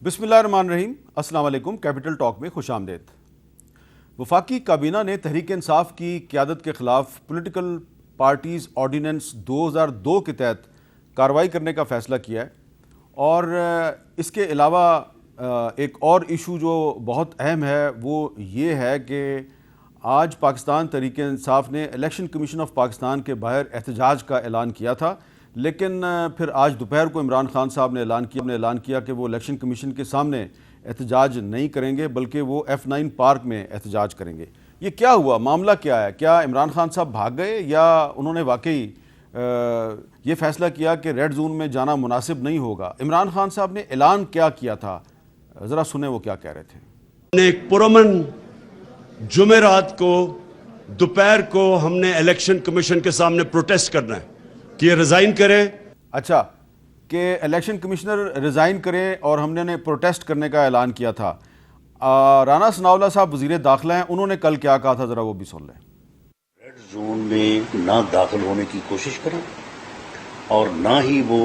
بسم اللہ الرحمن الرحیم، السلام علیکم۔ کیپٹل ٹاک میں خوش آمدید۔ وفاقی کابینہ نے تحریک انصاف کی قیادت کے خلاف پولیٹیکل پارٹیز آرڈیننس 2002 کے تحت کارروائی کرنے کا فیصلہ کیا ہے، اور اس کے علاوہ ایک اور ایشو جو بہت اہم ہے وہ یہ ہے کہ آج پاکستان تحریک انصاف نے الیکشن کمیشن آف پاکستان کے باہر احتجاج کا اعلان کیا تھا، لیکن پھر آج دوپہر کو عمران خان صاحب نے اعلان کیا کہ وہ الیکشن کمیشن کے سامنے احتجاج نہیں کریں گے بلکہ وہ F9 پارک میں احتجاج کریں گے۔ یہ کیا ہوا؟ معاملہ کیا ہے؟ کیا عمران خان صاحب بھاگ گئے یا انہوں نے واقعی یہ فیصلہ کیا کہ ریڈ زون میں جانا مناسب نہیں ہوگا؟ عمران خان صاحب نے اعلان کیا تھا، ذرا سنیں وہ کیا کہہ رہے تھے۔ ایک پرامن جمعرات کو دوپہر کو ہم نے الیکشن کمیشن کے سامنے پروٹیسٹ کرنا ہے کہ یہ ریزائن کرے۔ اچھا، کہ الیکشن کمشنر ریزائن کریں، اور ہم نے پروٹیسٹ کرنے کا اعلان کیا تھا۔ رانا ثناءاللہ صاحب وزیر داخلہ ہیں، انہوں نے کل کیا کہا تھا، ذرا وہ بھی سن لیں۔ ریڈ زون میں نہ داخل ہونے کی کوشش کریں اور نہ ہی وہ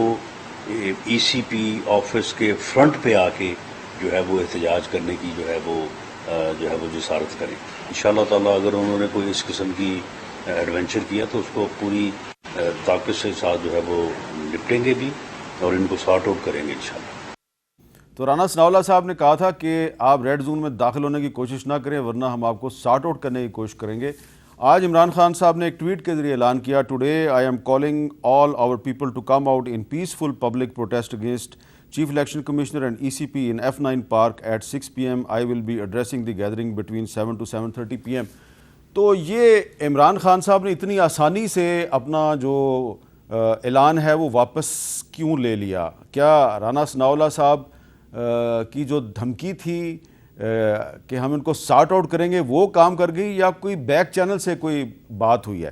ECP آفس کے فرنٹ پہ آ کے جو ہے وہ احتجاج کرنے کی جو ہے وہ جسارت کریں۔ انشاءاللہ تعالیٰ اگر انہوں نے کوئی اس قسم کی ایڈونچر کیا تو اس کو پوری طاقت سے ساتھ جو ہے وہ نپٹیں گے بھی اور ان کو سارٹ آؤٹ کریں گے انشاءاللہ۔ تو رانا ثناءاللہ صاحب نے کہا تھا کہ آپ ریڈ زون میں داخل ہونے کی کوشش نہ کریں ورنہ ہم آپ کو سارٹ آؤٹ کرنے کی کوشش کریں گے۔ آج عمران خان صاحب نے ایک ٹویٹ کے ذریعے اعلان کیا، today I am calling all our people to come out in peaceful public protest against chief election commissioner and ECP in F9 park at 6 PM I will be addressing the gathering between 7 to 7:30 PM۔ تو یہ عمران خان صاحب نے اتنی آسانی سے اپنا جو اعلان ہے وہ واپس کیوں لے لیا؟ کیا رانا ثناءاللہ صاحب کی جو دھمکی تھی کہ ہم ان کو سارٹ آؤٹ کریں گے وہ کام کر گئی، یا کوئی بیک چینل سے کوئی بات ہوئی ہے؟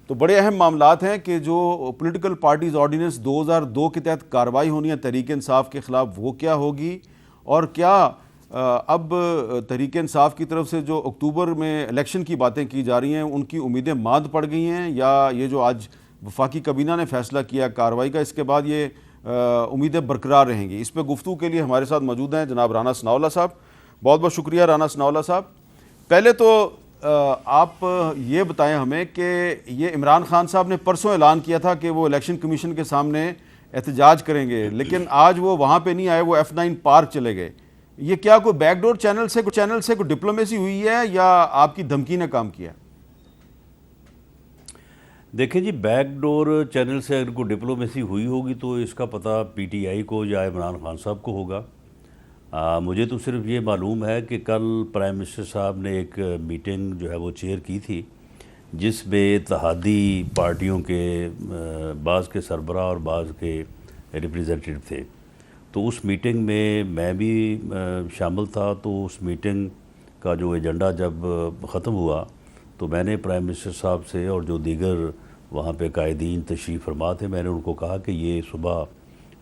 تو بڑے اہم معاملات ہیں کہ جو پولیٹیکل پارٹیز آرڈیننس 2002 کے تحت کارروائی ہونی ہے تحریک انصاف کے خلاف، وہ کیا ہوگی، اور کیا اب تحریک انصاف کی طرف سے جو اکتوبر میں الیکشن کی باتیں کی جا رہی ہیں ان کی امیدیں ماند پڑ گئی ہیں، یا یہ جو آج وفاقی کابینہ نے فیصلہ کیا کارروائی کا، اس کے بعد یہ امیدیں برقرار رہیں گی؟ اس پہ گفتگو کے لیے ہمارے ساتھ موجود ہیں جناب رانا ثناءاللہ صاحب۔ بہت بہت شکریہ رانا ثناءاللہ صاحب۔ پہلے تو آپ یہ بتائیں ہمیں کہ یہ عمران خان صاحب نے پرسوں اعلان کیا تھا کہ وہ الیکشن کمیشن کے سامنے احتجاج کریں گے، لیکن آج وہ وہاں پہ نہیں آئے، وہ F9 پارک چلے گئے۔ یہ کیا کوئی بیک ڈور چینل سے کوئی ڈپلومیسی ہوئی ہے یا آپ کی دھمکی نے کام کیا؟ دیکھیں جی، بیک ڈور چینل سے اگر کوئی ڈپلومیسی ہوئی ہوگی تو اس کا پتہ PTI کو یا عمران خان صاحب کو ہوگا۔ مجھے تو صرف یہ معلوم ہے کہ کل پرائم منسٹر صاحب نے ایک میٹنگ جو ہے وہ چیئر کی تھی جس میں اتحادی پارٹیوں کے بعض کے سربراہ اور بعض کے ریپریزنٹیٹو تھے، تو اس میٹنگ میں بھی شامل تھا۔ تو اس میٹنگ کا جو ایجنڈا جب ختم ہوا تو میں نے پرائم منسٹر صاحب سے اور جو دیگر وہاں پہ قائدین تشریف فرما تھے، میں نے ان کو کہا کہ یہ صبح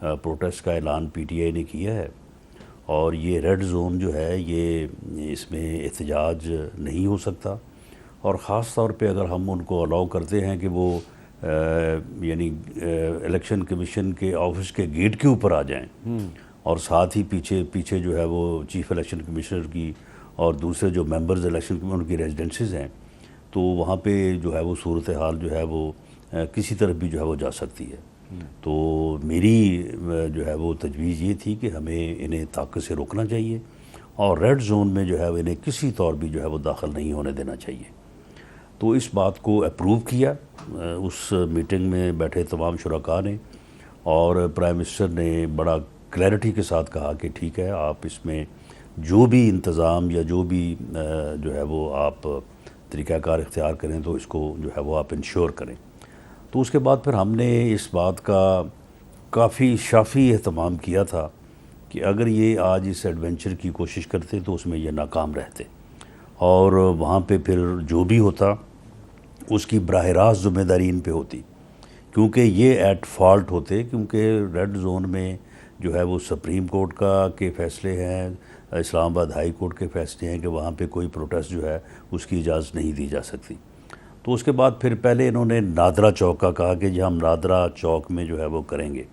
پروٹیسٹ کا اعلان PTI نے کیا ہے، اور یہ ریڈ زون جو ہے یہ اس میں احتجاج نہیں ہو سکتا، اور خاص طور پہ اگر ہم ان کو الاؤ کرتے ہیں کہ وہ یعنی الیکشن کمیشن کے آفس کے گیٹ کے اوپر آ جائیں، اور ساتھ ہی پیچھے جو ہے وہ چیف الیکشن کمشنر کی اور دوسرے جو ممبرز الیکشن ان کی ریزیڈنسز ہیں، تو وہاں پہ جو ہے وہ صورتحال جو ہے وہ کسی طرف بھی جو ہے وہ جا سکتی ہے۔ تو میری جو ہے وہ تجویز یہ تھی کہ ہمیں انہیں طاقت سے روکنا چاہیے، اور ریڈ زون میں جو ہے وہ انہیں کسی طور بھی جو ہے وہ داخل نہیں ہونے دینا چاہیے۔ تو اس بات کو اپروو کیا اس میٹنگ میں بیٹھے تمام شرکاء نے، اور پرائم منسٹر نے بڑا کلیئرٹی کے ساتھ کہا کہ ٹھیک ہے، آپ اس میں جو بھی انتظام یا جو بھی جو ہے وہ آپ طریقہ کار اختیار کریں تو اس کو جو ہے وہ آپ انشور کریں۔ تو اس کے بعد پھر ہم نے اس بات کا کافی شافی اہتمام کیا تھا کہ اگر یہ آج اس ایڈونچر کی کوشش کرتے تو اس میں یہ ناکام رہتے، اور وہاں پہ پھر جو بھی ہوتا اس کی براہ راست ذمہ داری ان پہ ہوتی، کیونکہ یہ ایٹ فالٹ ہوتے، کیونکہ ریڈ زون میں جو ہے وہ سپریم کورٹ کے فیصلے ہیں، اسلام آباد ہائی کورٹ کے فیصلے ہیں کہ وہاں پہ کوئی پروٹیسٹ جو ہے اس کی اجازت نہیں دی جا سکتی۔ تو اس کے بعد پھر پہلے انہوں نے نادرا چوک کا کہا کہ جی ہم نادرا چوک میں جو ہے وہ کریں گے،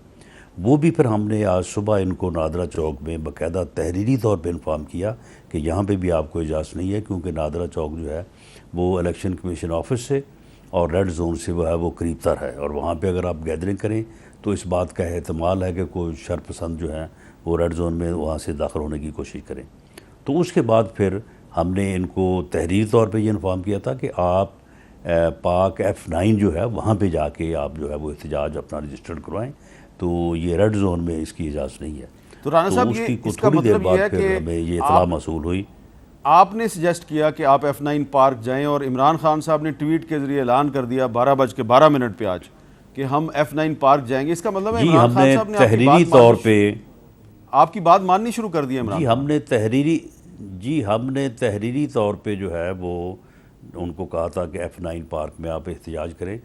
وہ بھی پھر ہم نے آج صبح ان کو نادرہ چوک میں باقاعدہ تحریری طور پہ انفارم کیا کہ یہاں پہ بھی آپ کو اجازت نہیں ہے، کیونکہ نادرہ چوک جو ہے وہ الیکشن کمیشن آفس سے اور ریڈ زون سے وہ ہے وہ قریب تر ہے، اور وہاں پہ اگر آپ گیدرنگ کریں تو اس بات کا احتمال ہے کہ کوئی شرپسند جو ہیں وہ ریڈ زون میں وہاں سے داخل ہونے کی کوشش کریں۔ تو اس کے بعد پھر ہم نے ان کو تحریری طور پہ یہ انفارم کیا تھا کہ آپ پاک F9 جو ہے وہاں پہ جا کے آپ جو ہے وہ احتجاج اپنا رجسٹرڈ کروائیں، تو یہ ریڈ زون میں اس کی اجازت نہیں ہے۔ تو رانا صاحب اس کی اس کا تھوڑی دیر مطلب یہ ہے بعد پھر کہ ہمیں یہ اطلاع موصول ہوئی۔ آپ نے سجیسٹ کیا کہ آپ F9 پارک جائیں، اور عمران خان صاحب نے ٹویٹ کے ذریعے اعلان کر دیا 12:12 پہ آج کہ ہم F9 پارک جائیں گے۔ اس کا مطلب ہے جی عمران ہم خان نے صاحب نے آپ کی تحریری بات طور پہ آپ کی بات ماننی شروع کر دی ہے عمران جی خان۔ ہم نے تحریری طور پہ جو ہے وہ ان کو کہا تھا کہ F9 پارک میں آپ احتجاج کریں۔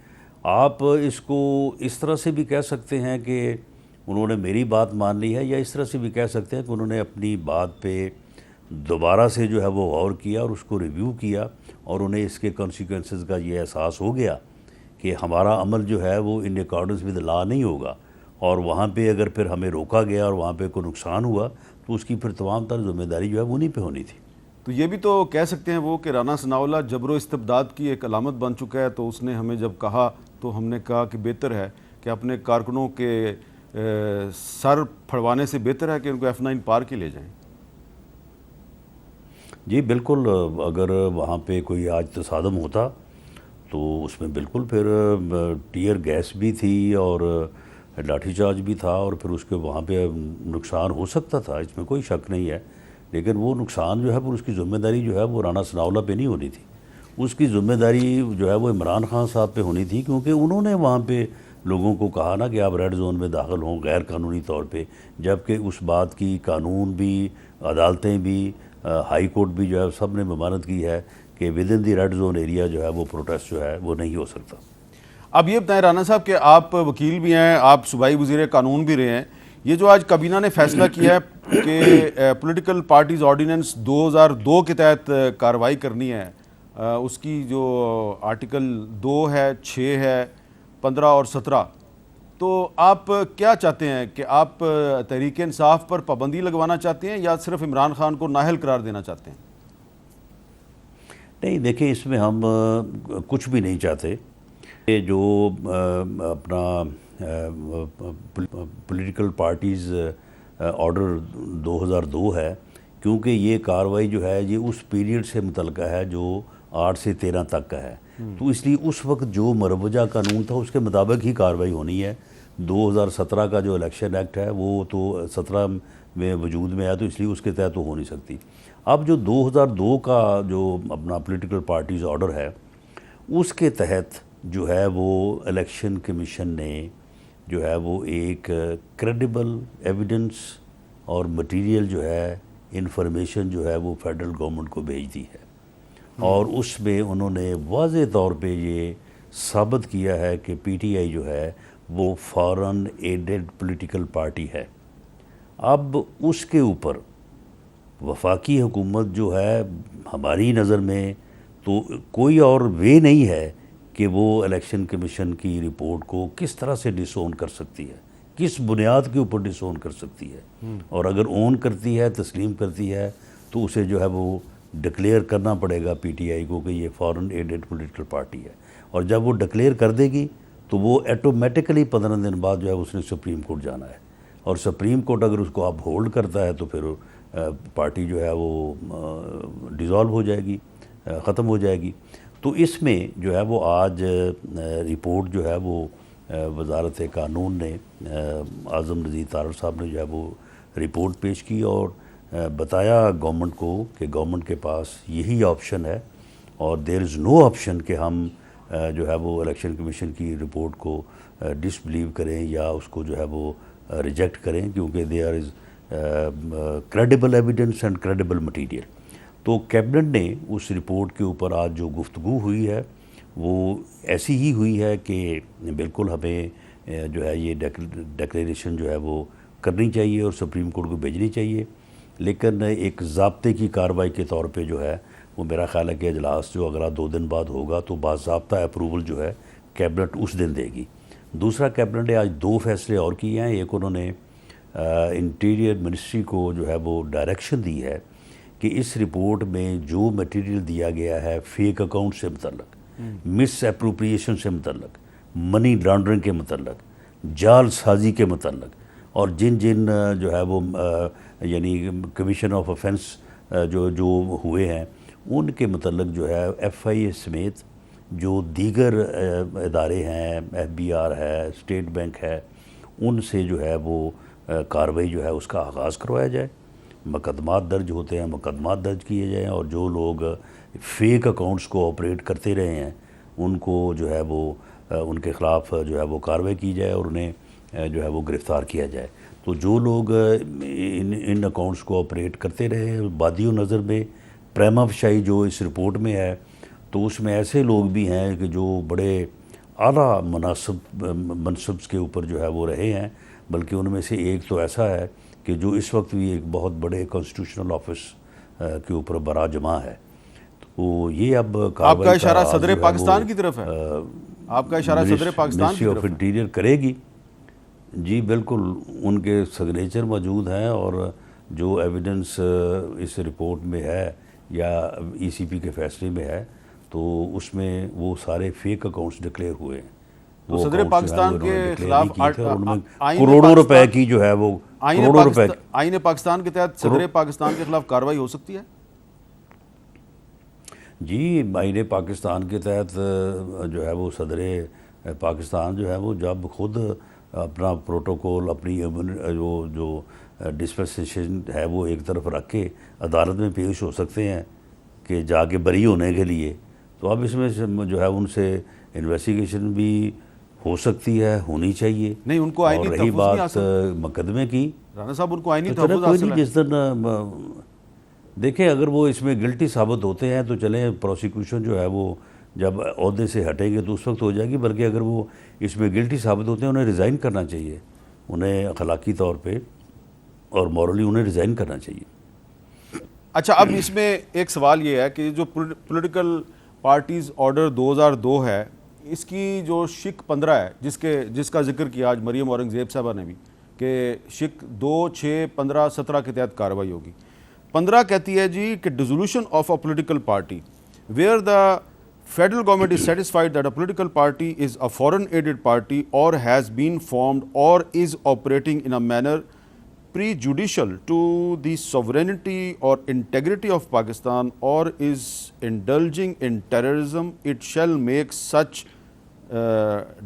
آپ اس کو اس طرح سے بھی کہہ سکتے ہیں کہ انہوں نے میری بات مان لی ہے، یا اس طرح سے بھی کہہ سکتے ہیں کہ انہوں نے اپنی بات پہ دوبارہ سے جو ہے وہ غور کیا اور اس کو ریویو کیا، اور انہیں اس کے کانسیکوینسز کا یہ احساس ہو گیا کہ ہمارا عمل جو ہے وہ ان اکارڈنس ود لا نہیں ہوگا، اور وہاں پہ اگر پھر ہمیں روکا گیا اور وہاں پہ کوئی نقصان ہوا تو اس کی پھر تمام تر ذمہ داری جو ہے انہیں پہ ہونی تھی۔ تو یہ بھی تو کہہ سکتے ہیں وہ کہ رانا ثناءاللہ جبر و استبداد کی ایک علامت بن چکا ہے، تو اس نے ہمیں جب کہا تو ہم نے کہا کہ بہتر ہے کہ اپنے کارکنوں کے سر پھڑوانے سے بہتر ہے کہ ان کو F9 پارک ہی لے جائیں۔ جی بالکل، اگر وہاں پہ کوئی آج تصادم ہوتا تو اس میں بالکل پھر ٹیئر گیس بھی تھی اور لاٹھی چارج بھی تھا، اور پھر اس کے وہاں پہ نقصان ہو سکتا تھا، اس میں کوئی شک نہیں ہے، لیکن وہ نقصان جو ہے پھر اس کی ذمہ داری جو ہے وہ رانا ثناءاللہ پہ نہیں ہونی تھی، اس کی ذمہ داری جو ہے وہ عمران خان صاحب پہ ہونی تھی، کیونکہ انہوں نے وہاں پہ لوگوں کو کہا نا کہ آپ ریڈ زون میں داخل ہوں غیر قانونی طور پہ، جبکہ اس بات کی قانون بھی، عدالتیں بھی، ہائی کورٹ بھی جو ہے سب نے ممانعت کی ہے کہ within the red zone area جو ہے وہ پروٹیسٹ جو ہے وہ نہیں ہو سکتا۔ اب یہ بتائیں رانا صاحب کہ آپ وکیل بھی ہیں، آپ صوبائی وزیر قانون بھی رہے ہیں، یہ جو آج کابینہ نے فیصلہ کیا ہے کہ پولیٹیکل پارٹیز آرڈیننس 2002 کے تحت کارروائی کرنی ہے، اس کی جو آرٹیکل 2 ہے، 6 ہے، 15 اور 17، تو آپ کیا چاہتے ہیں کہ آپ تحریک انصاف پر پابندی لگوانا چاہتے ہیں یا صرف عمران خان کو نااہل قرار دینا چاہتے ہیں؟ نہیں دیکھیں، اس میں ہم کچھ بھی نہیں چاہتے، جو اپنا پولیٹیکل پارٹیز آرڈر 2002 ہے، کیونکہ یہ کارروائی جو ہے یہ اس پیریڈ سے متعلقہ ہے جو 8 سے 13 تک کا ہے، تو اس لیے اس وقت جو مروجہ قانون تھا اس کے مطابق ہی کارروائی ہونی ہے۔ 2017 کا جو الیکشن ایکٹ ہے وہ تو 17 میں وجود میں آیا، تو اس لیے اس کے تحت تو ہو نہیں سکتی۔ اب جو 2002 کا جو اپنا پولیٹیکل پارٹیز آرڈر ہے، اس کے تحت جو ہے وہ الیکشن کمیشن نے جو ہے وہ ایک کریڈیبل ایویڈنس اور مٹیریل جو ہے انفارمیشن جو ہے وہ فیڈرل گورنمنٹ کو بھیج دی ہے، اور اس میں انہوں نے واضح طور پہ یہ ثابت کیا ہے کہ پی ٹی آئی جو ہے وہ فارن ایڈڈ پولیٹیکل پارٹی ہے۔ اب اس کے اوپر وفاقی حکومت جو ہے ہماری نظر میں تو کوئی اور وے نہیں ہے کہ وہ الیکشن کمیشن کی رپورٹ کو کس طرح سے ڈس اون کر سکتی ہے، کس بنیاد کے اوپر ڈس اون کر سکتی ہے، اور اگر اون کرتی ہے، تسلیم کرتی ہے، تو اسے جو ہے وہ ڈکلیئر کرنا پڑے گا پی ٹی آئی کو کہ یہ فارن ایڈڈ پولیٹیکل پارٹی ہے، اور جب وہ ڈکلیئر کر دے گی تو وہ ایٹومیٹکلی 15 دن بعد جو ہے اس نے سپریم کورٹ جانا ہے، اور سپریم کورٹ اگر اس کو اپ ہولڈ کرتا ہے تو پھر پارٹی جو ہے وہ ڈیزالو ہو جائے گی، ختم ہو جائے گی۔ تو اس میں جو ہے وہ آج رپورٹ جو ہے وہ وزارت قانون نے، اعظم نذیر طارڑ صاحب نے جو ہے وہ رپورٹ پیش کی اور بتایا گورنمنٹ کو کہ گورنمنٹ کے پاس یہی آپشن ہے، اور دیر از نو آپشن کہ ہم جو ہے وہ الیکشن کمیشن کی رپورٹ کو ڈس بلیو کریں یا اس کو جو ہے وہ ریجیکٹ کریں، کیونکہ there is credible evidence and credible material. تو کیبنٹ نے اس رپورٹ کے اوپر آج جو گفتگو ہوئی ہے وہ ایسی ہی ہوئی ہے کہ بالکل ہمیں جو ہے یہ ڈکلیریشن جو ہے وہ کرنی چاہیے اور سپریم کورٹ کو بھیجنی چاہیے، لیکن ایک ضابطے کی کارروائی کے طور پہ جو ہے وہ میرا خیال ہے کہ اجلاس جو اگلا 2 دن بعد ہوگا تو باضابطہ اپروول جو ہے کیبنٹ اس دن دے گی۔ دوسرا کیبنٹ نے آج 2 فیصلے اور کیے ہیں. ایک انہوں نے انٹیریئر منسٹری کو جو ہے وہ ڈائریکشن دی ہے کہ اس رپورٹ میں جو میٹیریل دیا گیا ہے فیک اکاؤنٹ سے متعلق, مس اپروپریشن سے متعلق, منی لانڈرنگ کے متعلق, جال سازی کے متعلق, اور جن جو ہے وہ یعنی کمیشن آف افینس جو ہوئے ہیں ان کے متعلق جو ہے ایف آئی اے سمیت جو دیگر ادارے ہیں, ایف بی آر ہے, اسٹیٹ بینک ہے, ان سے جو ہے وہ کارروائی جو ہے اس کا آغاز کروایا جائے. مقدمات درج ہوتے ہیں, مقدمات درج کیے جائیں, اور جو لوگ فیک اکاؤنٹس کو آپریٹ کرتے رہے ہیں ان کو جو ہے وہ ان کے خلاف جو ہے وہ کارروائی کی جائے اور انہیں جو ہے وہ گرفتار کیا جائے. تو جو لوگ ان اکاؤنٹس کو آپریٹ کرتے رہے, بادی و نظر میں پریما فشائی جو اس رپورٹ میں ہے تو اس میں ایسے لوگ بھی ہیں کہ جو بڑے اعلیٰ منصب کے اوپر جو ہے وہ رہے ہیں, بلکہ ان میں سے ایک تو ایسا ہے کہ جو اس وقت بھی ایک بہت بڑے کانسٹیٹیوشنل آفس کے اوپر برا جمع ہے. تو یہ اب آپ کا اشارہ صدر پاکستان کی طرف ہے, آپ کا اشارہ صدر پاکستان کی منسٹری طرف آف ہے. انٹیریئر کرے گی. جی بالکل, ان کے سگنیچر موجود ہیں, اور جو ایویڈنس اس رپورٹ میں ہے یا ای سی پی کے فیصلے میں ہے تو اس میں وہ سارے فیک اکاؤنٹس ڈکلیئر ہوئے ہیں. تو صدر پاکستان کے خلاف کروڑوں روپے کی جو ہے وہ کروڑوں روپے آئین پاکستان کے تحت صدر پاکستان کے خلاف کارروائی ہو سکتی ہے. جی آئین پاکستان کے تحت جو ہے وہ صدر پاکستان جو ہے وہ جب خود اپنا پروٹوکول, اپنی جو ڈسپنسیشن ہے وہ ایک طرف رکھ کے عدالت میں پیش ہو سکتے ہیں کہ جا کے بری ہونے کے لیے, تو اب اس میں جو ہے ان سے انویسٹیگیشن بھی ہو سکتی ہے, ہونی چاہیے. نہیں, ان کو آئینی رہی تحفظ نہیں بات مقدمے کی, رانا صاحب ان کو آئینی تو تحفظ کوئی حاصل نہیں, ہے. جس دن دیکھیں اگر وہ اس میں گلٹی ثابت ہوتے ہیں تو چلیں پروسیکیوشن جو ہے وہ جب عہدے سے ہٹیں گے تو اس وقت ہو جائے گی, بلکہ اگر وہ اس میں گلٹی ثابت ہوتے ہیں انہیں ریزائن کرنا چاہیے, انہیں اخلاقی طور پہ اور مورلی انہیں ریزائن کرنا چاہیے. اچھا, اب اس میں ایک سوال یہ ہے کہ جو پولیٹیکل پارٹیز آرڈر 2002 ہے, اس کی جو شک 15 ہے جس کا ذکر کیا آج مریم اورنگزیب صاحبہ نے بھی کہ شک 2, 6, 15, 17 کے تحت کارروائی ہوگی. 15 کہتی ہے جی کہ dissolution of a political party where the federal government is satisfied that a political party is a foreign aided party اور ہیز بین فارمڈ اور is operating in a manner prejudicial to the sovereignty or integrity of Pakistan or is indulging in terrorism, it shall make such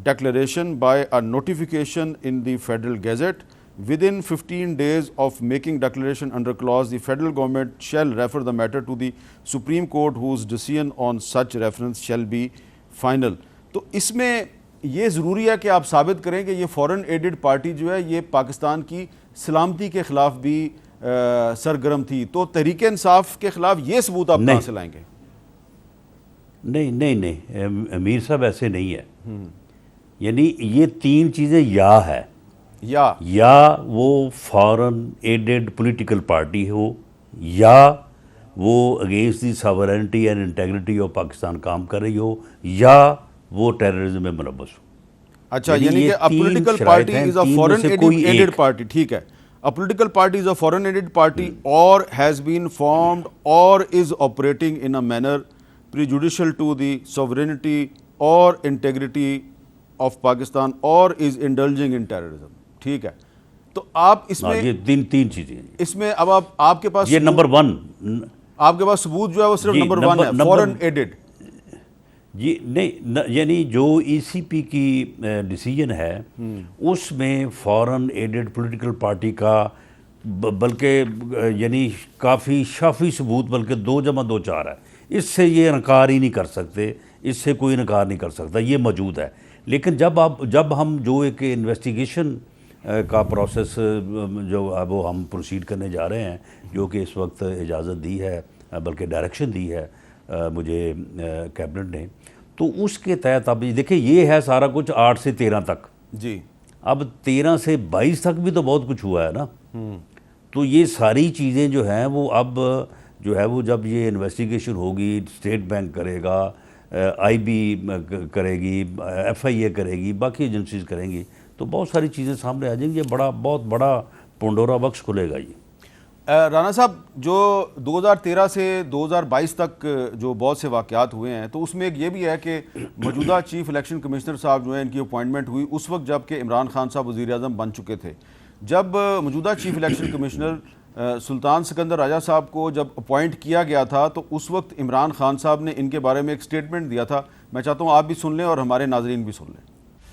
declaration by a notification in the Federal Gazette. Within 15 days of making declaration under clause, the federal government shall refer the matter to the Supreme Court, whose decision on such reference shall be final. تو اس میں یہ ضروری ہے کہ آپ ثابت کریں کہ یہ فورن ایڈڈ پارٹی جو ہے یہ پاکستان کی سلامتی کے خلاف بھی سرگرم تھی. تو تحریک انصاف کے خلاف یہ ثبوت آپ کہاں سے لائیں گے؟ نہیں امیر صاحب ایسے نہیں ہے. یعنی یہ 3 چیزیں یا ہے, یا وہ فارن ایڈڈ پولیٹیکل پارٹی ہو, یا وہ against the sovereignty and integrity of Pakistan کام کر رہی ہو, یا وہ ٹیررزم میں ملوث ہو. اچھا, یعنی کہ political party is a foreign aided party, ٹھیک ہے, a political party is a foreign aided party اور ہیز بین فارمڈ اور is operating in a manner prejudicial to the sovereignty اور انٹیگریٹی آف پاکستان اور از انڈلجنگ ان ٹیررزم, ٹھیک ہے. تو آپ اس میں یہ 3 چیزیں اس میں اب آپ کے پاس یہ نمبر 1 آپ کے پاس ثبوت جو ہے وہ صرف نمبر 1 ہے, فورن ایڈڈ. جی نہیں, یعنی جو ای سی پی کی ڈیسیجن ہے اس میں فارن ایڈڈ پولیٹیکل پارٹی کا بلکہ یعنی کافی شافی ثبوت, بلکہ 2+2=4 ہے. اس سے یہ انکار ہی نہیں کر سکتے, اس سے کوئی انکار نہیں کر سکتا, یہ موجود ہے. لیکن جب ہم جو ایک انویسٹیگیشن کا پروسیس جو اب ہم پروسیڈ کرنے جا رہے ہیں, جو کہ اس وقت اجازت دی ہے بلکہ ڈائریکشن دی ہے مجھے کیبنٹ نے, تو اس کے تحت اب دیکھیں یہ ہے سارا کچھ 8 سے 13 تک. جی, اب 13 سے 22 تک بھی تو بہت کچھ ہوا ہے نا. تو یہ ساری چیزیں جو ہیں وہ اب جو ہے وہ جب یہ انویسٹیگیشن ہوگی, اسٹیٹ بینک کرے گا, آئی بی کرے گی, ایف آئی اے کرے گی, باقی ایجنسیز کریں گی, تو بہت ساری چیزیں سامنے آ جائیں گی. یہ بہت بڑا پنڈورا باکس کھلے گا. یہ رانا صاحب, جو 2013 سے 2022 تک جو بہت سے واقعات ہوئے ہیں, تو اس میں ایک یہ بھی ہے کہ موجودہ چیف الیکشن کمشنر صاحب جو ہیں, ان کی اپوائنٹمنٹ ہوئی اس وقت جب کہ عمران خان صاحب وزیر اعظم بن چکے تھے. جب موجودہ چیف الیکشن کمشنر سلطان سکندر راجہ صاحب کو جب اپوائنٹ کیا گیا تھا, تو اس وقت عمران خان صاحب نے ان کے بارے میں ایک سٹیٹمنٹ دیا تھا. میں چاہتا ہوں آپ بھی سن لیں اور ہمارے ناظرین بھی سن لیں.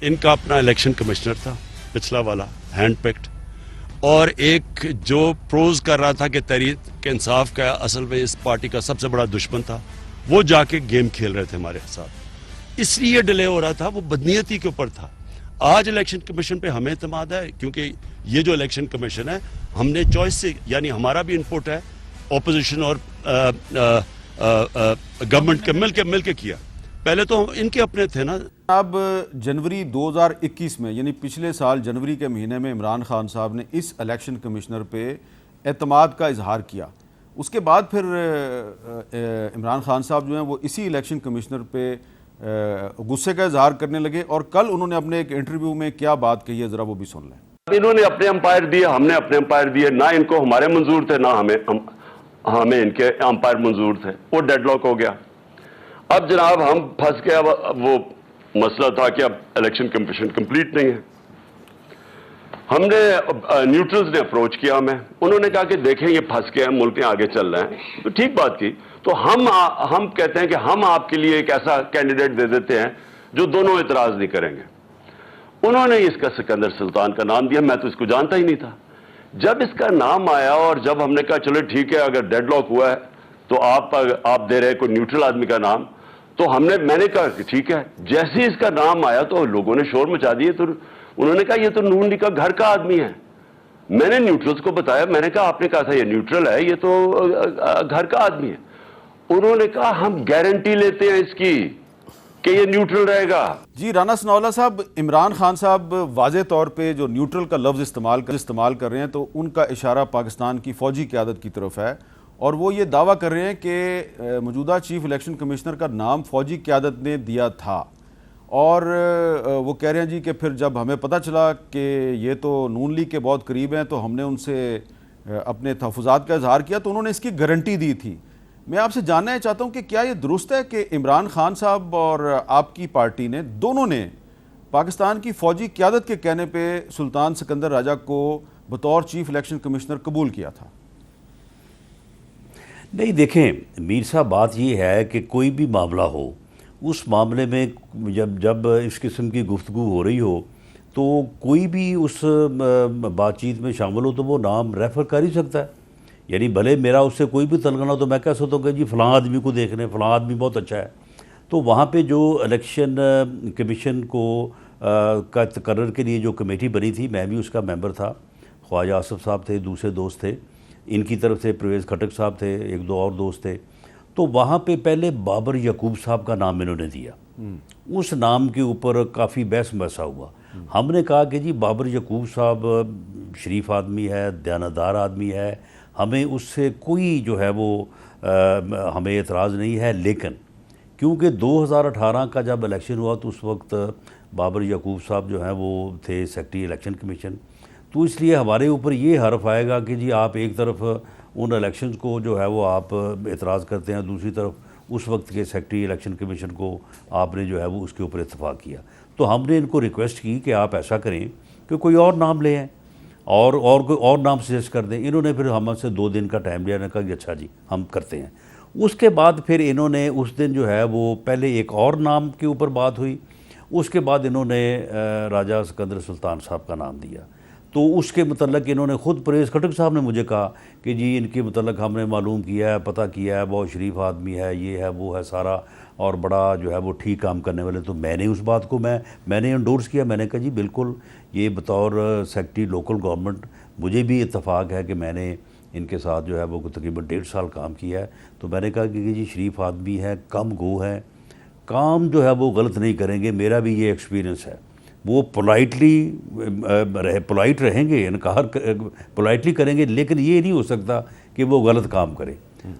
ان کا اپنا الیکشن کمشنر تھا پچھلا والا, ہینڈ پکڈ, اور ایک جو پروز کر رہا تھا کہ تحریک انصاف کا اصل میں اس پارٹی کا سب سے بڑا دشمن تھا, وہ جا کے گیم کھیل رہے تھے ہمارے ساتھ. اس لیے ڈیلے ہو رہا تھا, وہ بدنیتی کے اوپر تھا. آج الیکشن کمیشن پہ ہمیں اعتماد ہے, کیونکہ یہ جو الیکشن کمیشن ہے ہم نے چوائس سے, یعنی ہمارا بھی انپٹ ہے, اپوزیشن اور گورنمنٹ کے مل کے کیا. پہلے تو ان کے اپنے تھے نا. اب جنوری 2021 میں, یعنی پچھلے سال جنوری کے مہینے میں عمران خان صاحب نے اس الیکشن کمشنر پہ اعتماد کا اظہار کیا. اس کے بعد پھر عمران خان صاحب جو ہیں وہ اسی الیکشن کمشنر پہ غصے کا اظہار کرنے لگے, اور کل انہوں نے اپنے ایک انٹرویو میں کیا بات کہی ہے, ذرا وہ بھی سن لیں. انہوں نے اپنے امپائر دیے, ہم نے اپنے امپائر دیے. نہ ان کو ہمارے منظور تھے, نہ ہمیں ان کے امپائر منظور تھے. وہ ڈیڈ لاک ہو گیا. اب جناب ہم پھنس گئے. وہ مسئلہ تھا کہ اب الیکشن کمیشن کمپلیٹ نہیں ہے. ہم نے نیوٹرلز نے اپروچ کیا ہمیں. انہوں نے کہا کہ دیکھیں یہ پھنس گئے ہیں, ملک آگے چل رہے ہیں. تو ٹھیک بات کی. تو ہم کہتے ہیں کہ ہم آپ کے لیے ایک ایسا کینڈیڈیٹ دے دیتے ہیں جو دونوں اعتراض نہیں کریں گے. انہوں نے اس کا سکندر سلطان کا نام دیا. میں تو اس کو جانتا ہی نہیں تھا. جب اس کا نام آیا اور جب ہم نے کہا چلو ٹھیک ہے, اگر ڈیڈ لاک ہوا ہے تو آپ دے رہے کوئی نیوٹرل آدمی کا نام, تو میں نے کہا کہ ٹھیک ہے. جیسے اس کا نام آیا تو لوگوں نے شور مچا دیے. تو انہوں نے کہا یہ تو نون لیگ کا گھر کا آدمی ہے. میں نے نیوٹرلز کو بتایا, میں نے کہا آپ نے کہا تھا یہ نیوٹرل ہے, یہ تو گھر کا آدمی ہے. انہوں نے کہا ہم گارنٹی لیتے ہیں اس کی کہ یہ نیوٹرل رہے گا. جی رانا ثناءاللہ صاحب, عمران خان صاحب واضح طور پہ جو نیوٹرل کا لفظ استعمال کر رہے ہیں, تو ان کا اشارہ پاکستان کی فوجی قیادت کی طرف ہے, اور وہ یہ دعویٰ کر رہے ہیں کہ موجودہ چیف الیکشن کمشنر کا نام فوجی قیادت نے دیا تھا. اور وہ کہہ رہے ہیں جی کہ پھر جب ہمیں پتہ چلا کہ یہ تو نون لیگ کے بہت قریب ہیں, تو ہم نے ان سے اپنے تحفظات کا اظہار کیا, تو انہوں نے اس کی گارنٹی دی تھی. میں آپ سے جاننا چاہتا ہوں کہ کیا یہ درست ہے کہ عمران خان صاحب اور آپ کی پارٹی نے دونوں نے پاکستان کی فوجی قیادت کے کہنے پہ سلطان سکندر راجہ کو بطور چیف الیکشن کمشنر قبول کیا تھا؟ نہیں دیکھیں میر صاحب, بات یہ ہے کہ کوئی بھی معاملہ ہو, اس معاملے میں جب اس قسم کی گفتگو ہو رہی ہو تو کوئی بھی اس بات چیت میں شامل ہو تو وہ نام ریفر کر ہی سکتا ہے. یعنی بھلے میرا اس سے کوئی بھی تعلق نہ ہو تو میں کہہ سکتا ہوں کہ جی فلاں آدمی کو دیکھ رہے ہیں, فلاں آدمی بہت اچھا ہے. تو وہاں پہ جو الیکشن کمیشن کو کا تقرر کے لیے جو کمیٹی بنی تھی, میں بھی اس کا ممبر تھا. خواجہ آصف صاحب تھے, دوسرے دوست تھے, ان کی طرف سے پرویز کھٹک صاحب تھے, ایک دو اور دوست تھے. تو وہاں پہ پہلے بابر یعقوب صاحب کا نام انہوں نے دیا. اس نام کے اوپر کافی بحث مسا ہوا. ہم نے کہا کہ جی بابر یعقوب صاحب شریف آدمی ہے, دیانتدار آدمی ہے, ہمیں اس سے کوئی جو ہے وہ ہمیں اعتراض نہیں ہے. لیکن کیونکہ 2018 کا جب الیکشن ہوا تو اس وقت بابر یعقوب صاحب جو ہیں وہ تھے سیکرٹری الیکشن کمیشن, تو اس لیے ہمارے اوپر یہ حرف آئے گا کہ جی آپ ایک طرف ان الیکشنز کو جو ہے وہ آپ اعتراض کرتے ہیں, دوسری طرف اس وقت کے سیکرٹری الیکشن کمیشن کو آپ نے جو ہے وہ اس کے اوپر اتفاق کیا. تو ہم نے ان کو ریکویسٹ کی کہ آپ ایسا کریں کہ کوئی اور نام لے آئیں اور کوئی اور نام سجیسٹ کر دیں. انہوں نے پھر ہم سے 2 دن کا ٹائم لیا, نے کہا کہ اچھا جی ہم کرتے ہیں. اس کے بعد پھر انہوں نے اس دن جو ہے وہ پہلے ایک اور نام کے اوپر بات ہوئی, اس کے بعد انہوں نے راجہ سکندر سلطان صاحب کا نام دیا. تو اس کے متعلق انہوں نے خود پرویز کھٹک صاحب نے مجھے کہا کہ جی ان کے متعلق ہم نے معلوم کیا ہے, پتہ کیا ہے, بہت شریف آدمی ہے, یہ ہے وہ ہے سارا, اور بڑا جو ہے وہ ٹھیک کام کرنے والے. تو میں نے اس بات کو میں نے انڈورس کیا. میں نے کہا جی بالکل, یہ بطور سیکرٹری لوکل گورنمنٹ مجھے بھی اتفاق ہے کہ میں نے ان کے ساتھ جو ہے وہ تقریباً 1.5 سال کام کیا ہے. تو میں نے کہا کہ جی شریف آدمی ہے, کم گو ہے, کام جو ہے وہ غلط نہیں کریں گے, میرا بھی یہ ایکسپیرینس ہے. وہ پولائٹ رہیں گے, انکار پولائٹلی کریں گے, لیکن یہ نہیں ہو سکتا کہ وہ غلط کام کرے.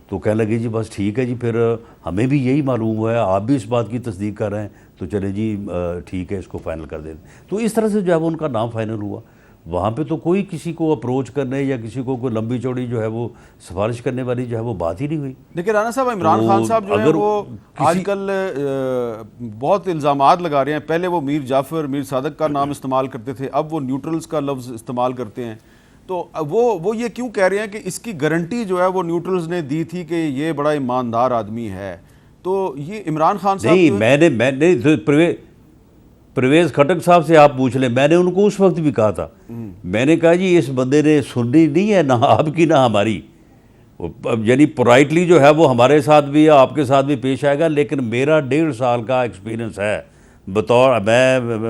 تو کہنے لگے جی بس ٹھیک ہے جی، پھر ہمیں بھی یہی معلوم ہوا ہے، آپ بھی اس بات کی تصدیق کر رہے ہیں، تو چلے جی ٹھیک ہے اس کو فائنل کر دیتے. تو اس طرح سے جو ہے وہ ان کا نام فائنل ہوا. وہاں پہ تو کوئی کسی کو اپروچ کرنے یا کسی کو کوئی لمبی چوڑی جو ہے وہ سفارش کرنے والی جو ہے وہ بات ہی نہیں ہوئی. دیکھیں رانا صاحب، عمران خان صاحب جو ہیں وہ آج کل بہت الزامات لگا رہے ہیں. پہلے وہ میر جعفر، میر صادق کا نام استعمال کرتے تھے، اب وہ نیوٹرلز کا لفظ استعمال کرتے ہیں. تو وہ یہ کیوں کہہ رہے ہیں کہ اس کی گارنٹی جو ہے وہ نیوٹرلز نے دی تھی کہ یہ بڑا ایماندار آدمی ہے. تو یہ عمران خان صاحب نہیں، میں نے پرویز خٹک صاحب سے آپ پوچھ لیں، میں نے ان کو اس وقت بھی کہا تھا، میں نے کہا جی اس بندے نے سننی نہیں ہے نہ آپ کی نہ ہماری، یعنی پورائٹلی جو ہے وہ ہمارے ساتھ بھی آپ کے ساتھ بھی پیش آئے گا، لیکن میرا 1.5 سال کا ایکسپیرینس ہے بطور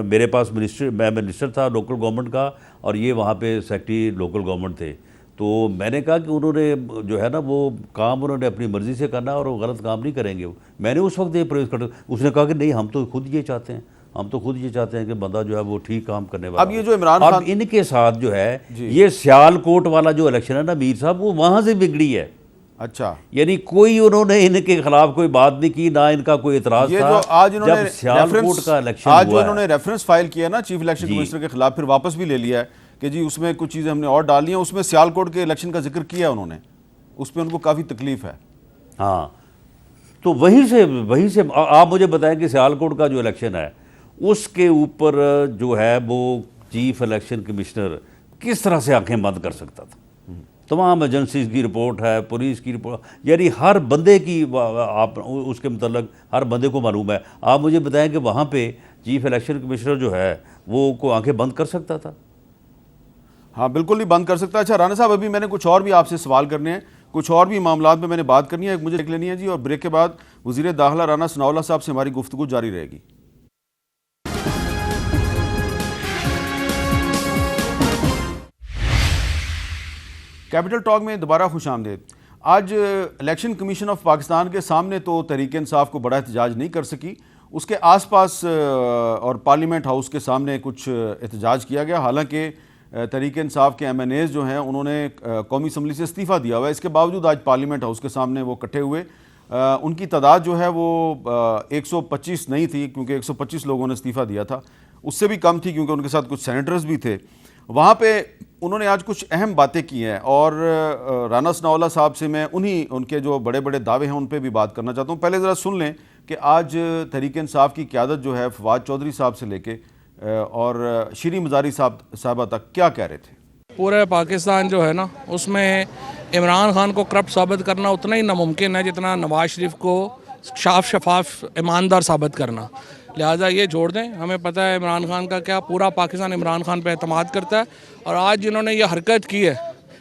میرے پاس میں منسٹر تھا لوکل گورنمنٹ کا، اور یہ وہاں پہ سیکرٹری لوکل گورنمنٹ تھے. تو میں نے کہا کہ انہوں نے جو ہے نا وہ کام انہوں نے اپنی مرضی سے کرنا اور وہ غلط کام نہیں کریں گے. میں نے اس وقت یہ پرویز خٹک، اس نے کہا کہ نہیں ہم تو خود یہ چاہتے ہیں کہ بندہ جو ہے وہ ٹھیک کام کرنے والا. اب یہ جو عمران خان، اب ان کے ساتھ جو ہے یہ سیال کوٹ والا جو الیکشن ہے نا میر صاحب، وہ وہاں سے بگڑی ہے. اچھا، یعنی کوئی انہوں نے ان کے خلاف کوئی بات نہیں کی، نہ ان کا کوئی اعتراض یہ تھا. جو آج انہوں جب نے سیال کوٹ کا الیکشن آج جو ہوا انہوں نے ریفرنس فائل کیا نا چیف الیکشن کمشنر کے خلاف، پھر واپس بھی لے لیا ہے کہ جی اس میں کچھ چیزیں ہم نے اور ڈال لی ہیں، اس میں سیال کوٹ کے الیکشن کا ذکر کیا انہوں نے، اس پہ ان کو کافی تکلیف ہے. ہاں، تو وہیں سے آپ مجھے بتائیں کہ سیال کوٹ کا جو الیکشن ہے اس کے اوپر جو ہے وہ چیف الیکشن کمشنر کس طرح سے آنکھیں بند کر سکتا تھا؟ تمام ایجنسیز کی رپورٹ ہے، پولیس کی رپورٹ، یعنی ہر بندے کی آپ اس کے متعلق ہر بندے کو معلوم ہے. آپ مجھے بتائیں کہ وہاں پہ چیف الیکشن کمشنر جو ہے وہ کو آنکھیں بند کر سکتا تھا؟ ہاں بالکل نہیں بند کر سکتا. اچھا رانا صاحب، ابھی میں نے کچھ اور بھی آپ سے سوال کرنے ہیں، کچھ اور بھی معاملات میں نے بات کرنی ہے، ایک مجھے دیکھ لینی ہے جی، اور بریک کے بعد وزیر داخلہ رانا ثناء اللہ صاحب سے ہماری گفتگو جاری رہے گی. کیپٹل ٹاک میں دوبارہ خوش آمدید. آج الیکشن کمیشن آف پاکستان کے سامنے تو تحریک انصاف کو بڑا احتجاج نہیں کر سکی، اس کے آس پاس اور پارلیمنٹ ہاؤس کے سامنے کچھ احتجاج کیا گیا. حالانکہ تحریک انصاف کے ایم این ایز جو ہیں انہوں نے قومی اسمبلی سے استعفیٰ دیا ہوا ہے، اس کے باوجود آج پارلیمنٹ ہاؤس کے سامنے وہ اکٹھے ہوئے. ان کی تعداد جو ہے وہ 125 نہیں تھی، کیونکہ 125 لوگوں نے استعفیٰ دیا تھا، اس سے بھی کم تھی کیونکہ ان کے ساتھ کچھ سینیٹرز بھی تھے. وہاں پہ انہوں نے آج کچھ اہم باتیں کی ہیں، اور رانا ثناء اللہ صاحب سے میں ان کے جو بڑے بڑے دعوے ہیں ان پہ بھی بات کرنا چاہتا ہوں. پہلے ذرا سن لیں کہ آج تحریک انصاف کی قیادت جو ہے فواد چودھری صاحب سے لے کے اور شیریں مزاری صاحبہ تک کیا کہہ رہے تھے. پورے پاکستان جو ہے نا اس میں عمران خان کو کرپٹ ثابت کرنا اتنا ہی ناممکن ہے جتنا نواز شریف کو شفاف ایماندار ثابت کرنا. لہٰذا یہ جوڑ دیں. ہمیں پتہ ہے عمران خان کا کیا، پورا پاکستان عمران خان پہ اعتماد کرتا ہے، اور آج جنہوں نے یہ حرکت کی ہے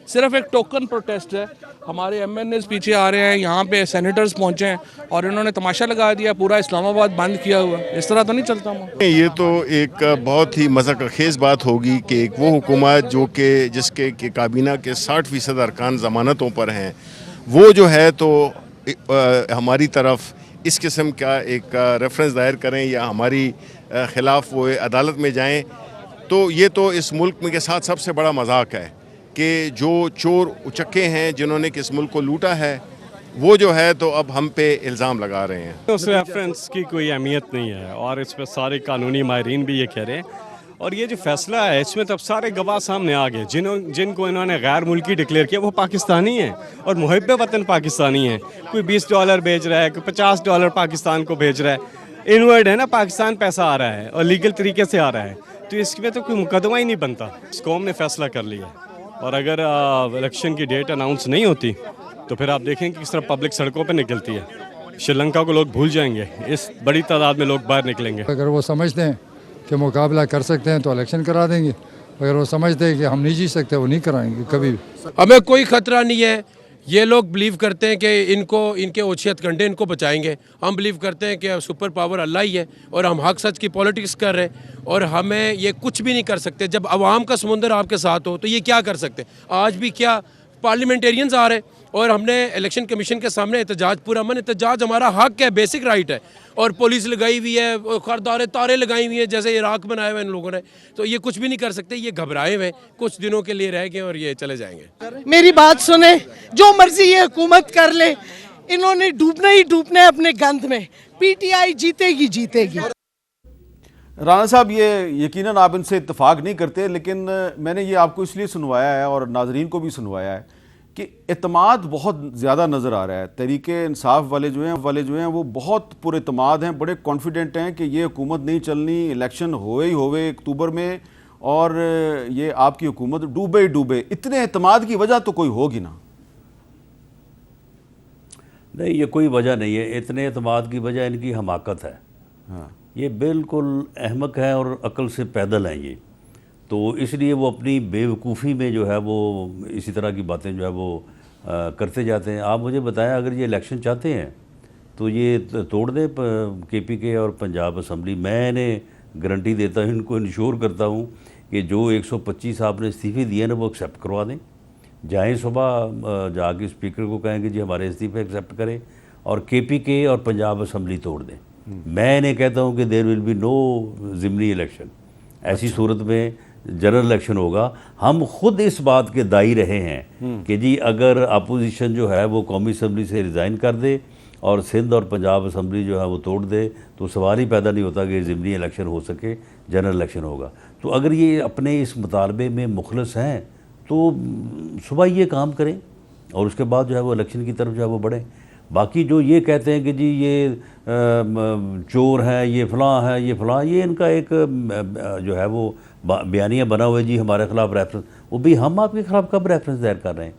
صرف ایک ٹوکن پروٹیسٹ ہے. ہمارے ایم این ایز پیچھے آ رہے ہیں، یہاں پہ سینیٹرز پہنچے ہیں اور انہوں نے تماشا لگا دیا، پورا اسلام آباد بند کیا ہوا. اس طرح تو نہیں چلتا ہوں. یہ تو ایک بہت ہی مذاق خیز بات ہوگی کہ ایک وہ حکومت جو کہ جس کے کابینہ کے 60% ارکان ضمانتوں پر ہیں، وہ جو ہے تو ہماری طرف اس قسم کا ایک ریفرنس دائر کریں یا ہماری خلاف وہ عدالت میں جائیں، تو یہ تو اس ملک میں کے ساتھ سب سے بڑا مذاق ہے کہ جو چور اچکے ہیں جنہوں نے اس ملک کو لوٹا ہے، وہ جو ہے تو اب ہم پہ الزام لگا رہے ہیں. اس ریفرنس کی کوئی اہمیت نہیں ہے، اور اس پہ سارے قانونی ماہرین بھی یہ کہہ رہے ہیں. اور یہ جو فیصلہ ہے اس میں تو اب سارے گواہ سامنے آ گئے، جن کو انہوں نے غیر ملکی ڈکلیئر کیا وہ پاکستانی ہیں اور محب وطن پاکستانی ہیں. کوئی $20 بھیج رہا ہے، کوئی $50 پاکستان کو بھیج رہا ہے. انورڈ ہے نا، پاکستان پیسہ آ رہا ہے اور لیگل طریقے سے آ رہا ہے، تو اس میں تو کوئی مقدمہ ہی نہیں بنتا. اس قوم نے فیصلہ کر لیا، اور اگر الیکشن کی ڈیٹ اناؤنس نہیں ہوتی تو پھر آپ دیکھیں کہ کس طرح پبلک سڑکوں پہ نکلتی ہے. شری لنکا کو لوگ بھول جائیں گے، اس بڑی تعداد میں لوگ باہر نکلیں گے. اگر وہ سمجھتے ہیں کہ مقابلہ کر سکتے ہیں تو الیکشن کرا دیں گے، اگر وہ سمجھتے ہیں کہ ہم نہیں جیت سکتے وہ نہیں کرائیں گے کبھی بھی. ہمیں کوئی خطرہ نہیں ہے. یہ لوگ بلیو کرتے ہیں کہ ان کے اوچھت کنڈے ان کو بچائیں گے. ہم بلیو کرتے ہیں کہ سپر پاور اللہ ہی ہے، اور ہم حق سچ کی پولیٹکس کر رہے ہیں، اور ہمیں یہ کچھ بھی نہیں کر سکتے. جب عوام کا سمندر آپ کے ساتھ ہو تو یہ کیا کر سکتے؟ آج بھی کیا پارلیمنٹیرینز آ رہے ہیں اور ہم نے الیکشن کمیشن کے سامنے احتجاج، پورا امن احتجاج ہمارا حق ہے، بیسک رائٹ ہے، اور پولیس لگائی ہوئی ہے، خاردار تارے لگائی ہوئی ہیں جیسے عراق بنایا ہوا ہے ان لوگوں نے، تو یہ کچھ بھی نہیں کر سکتے، یہ گھبرائے ہوئے کچھ دنوں کے لیے رہ گئے اور یہ چلے جائیں گے۔ میری بات سنیں، جو مرضی یہ حکومت کر لے، انہوں نے ڈوبنا ہی ڈوبنا ہے اپنے گند میں، پی ٹی آئی جیتے گی۔ رانا صاحب، یہ یقیناً آپ ان سے اتفاق نہیں کرتے، لیکن میں نے یہ آپ کو اس لیے سنوایا ہے اور ناظرین کو بھی سنوایا ہے کہ اعتماد بہت زیادہ نظر آ رہا ہے۔ تحریک انصاف والے جو ہیں وہ بہت پر اعتماد ہیں، بڑے کانفیڈنٹ ہیں کہ یہ حکومت نہیں چلنی، الیکشن ہوئے اکتوبر میں، اور یہ آپ کی حکومت ڈوبے ہی ڈوبے۔ اتنے اعتماد کی وجہ تو کوئی ہوگی نا؟ نہیں، یہ کوئی وجہ نہیں ہے، اتنے اعتماد کی وجہ ان کی حماقت ہے۔ یہ بالکل احمق ہیں اور عقل سے پیدل ہیں یہ، تو اس لیے وہ اپنی بے وقوفی میں جو ہے وہ اسی طرح کی باتیں جو ہے وہ کرتے جاتے ہیں۔ آپ مجھے بتائیں، اگر یہ الیکشن چاہتے ہیں تو یہ توڑ دیں کے پی کے اور پنجاب اسمبلی۔ میں نے گارنٹی دیتا ہوں، ان کو انشور کرتا ہوں کہ جو 125 آپ نے استعفے دیے نا وہ ایکسیپٹ کروا دیں۔ جائیں صبح جا کے اسپیکر کو کہیں کہ جی ہمارے استعفے ایکسیپٹ کریں، اور کے پی کے اور پنجاب اسمبلی توڑ دیں۔ میں انہیں کہتا ہوں کہ دیر ول بی نو ضمنی الیکشن، ایسی صورت میں جنرل الیکشن ہوگا۔ ہم خود اس بات کے دائی رہے ہیں کہ جی اگر اپوزیشن جو ہے وہ قومی اسمبلی سے ریزائن کر دے اور سندھ اور پنجاب اسمبلی جو ہے وہ توڑ دے تو سوال ہی پیدا نہیں ہوتا کہ ضمنی الیکشن ہو سکے، جنرل الیکشن ہوگا۔ تو اگر یہ اپنے اس مطالبے میں مخلص ہیں تو صبح یہ کام کریں اور اس کے بعد جو ہے وہ الیکشن کی طرف جو ہے وہ بڑھیں۔ باقی جو یہ کہتے ہیں کہ جی یہ چور ہیں، یہ فلاں ہے، یہ فلاں، یہ ان کا ایک جو ہے وہ بیانیہ بنا ہوا ہے جی ہمارے خلاف ریفرنس۔ وہ بھی ہم آپ کے خلاف کب ریفرنس دائر کر رہے ہیں؟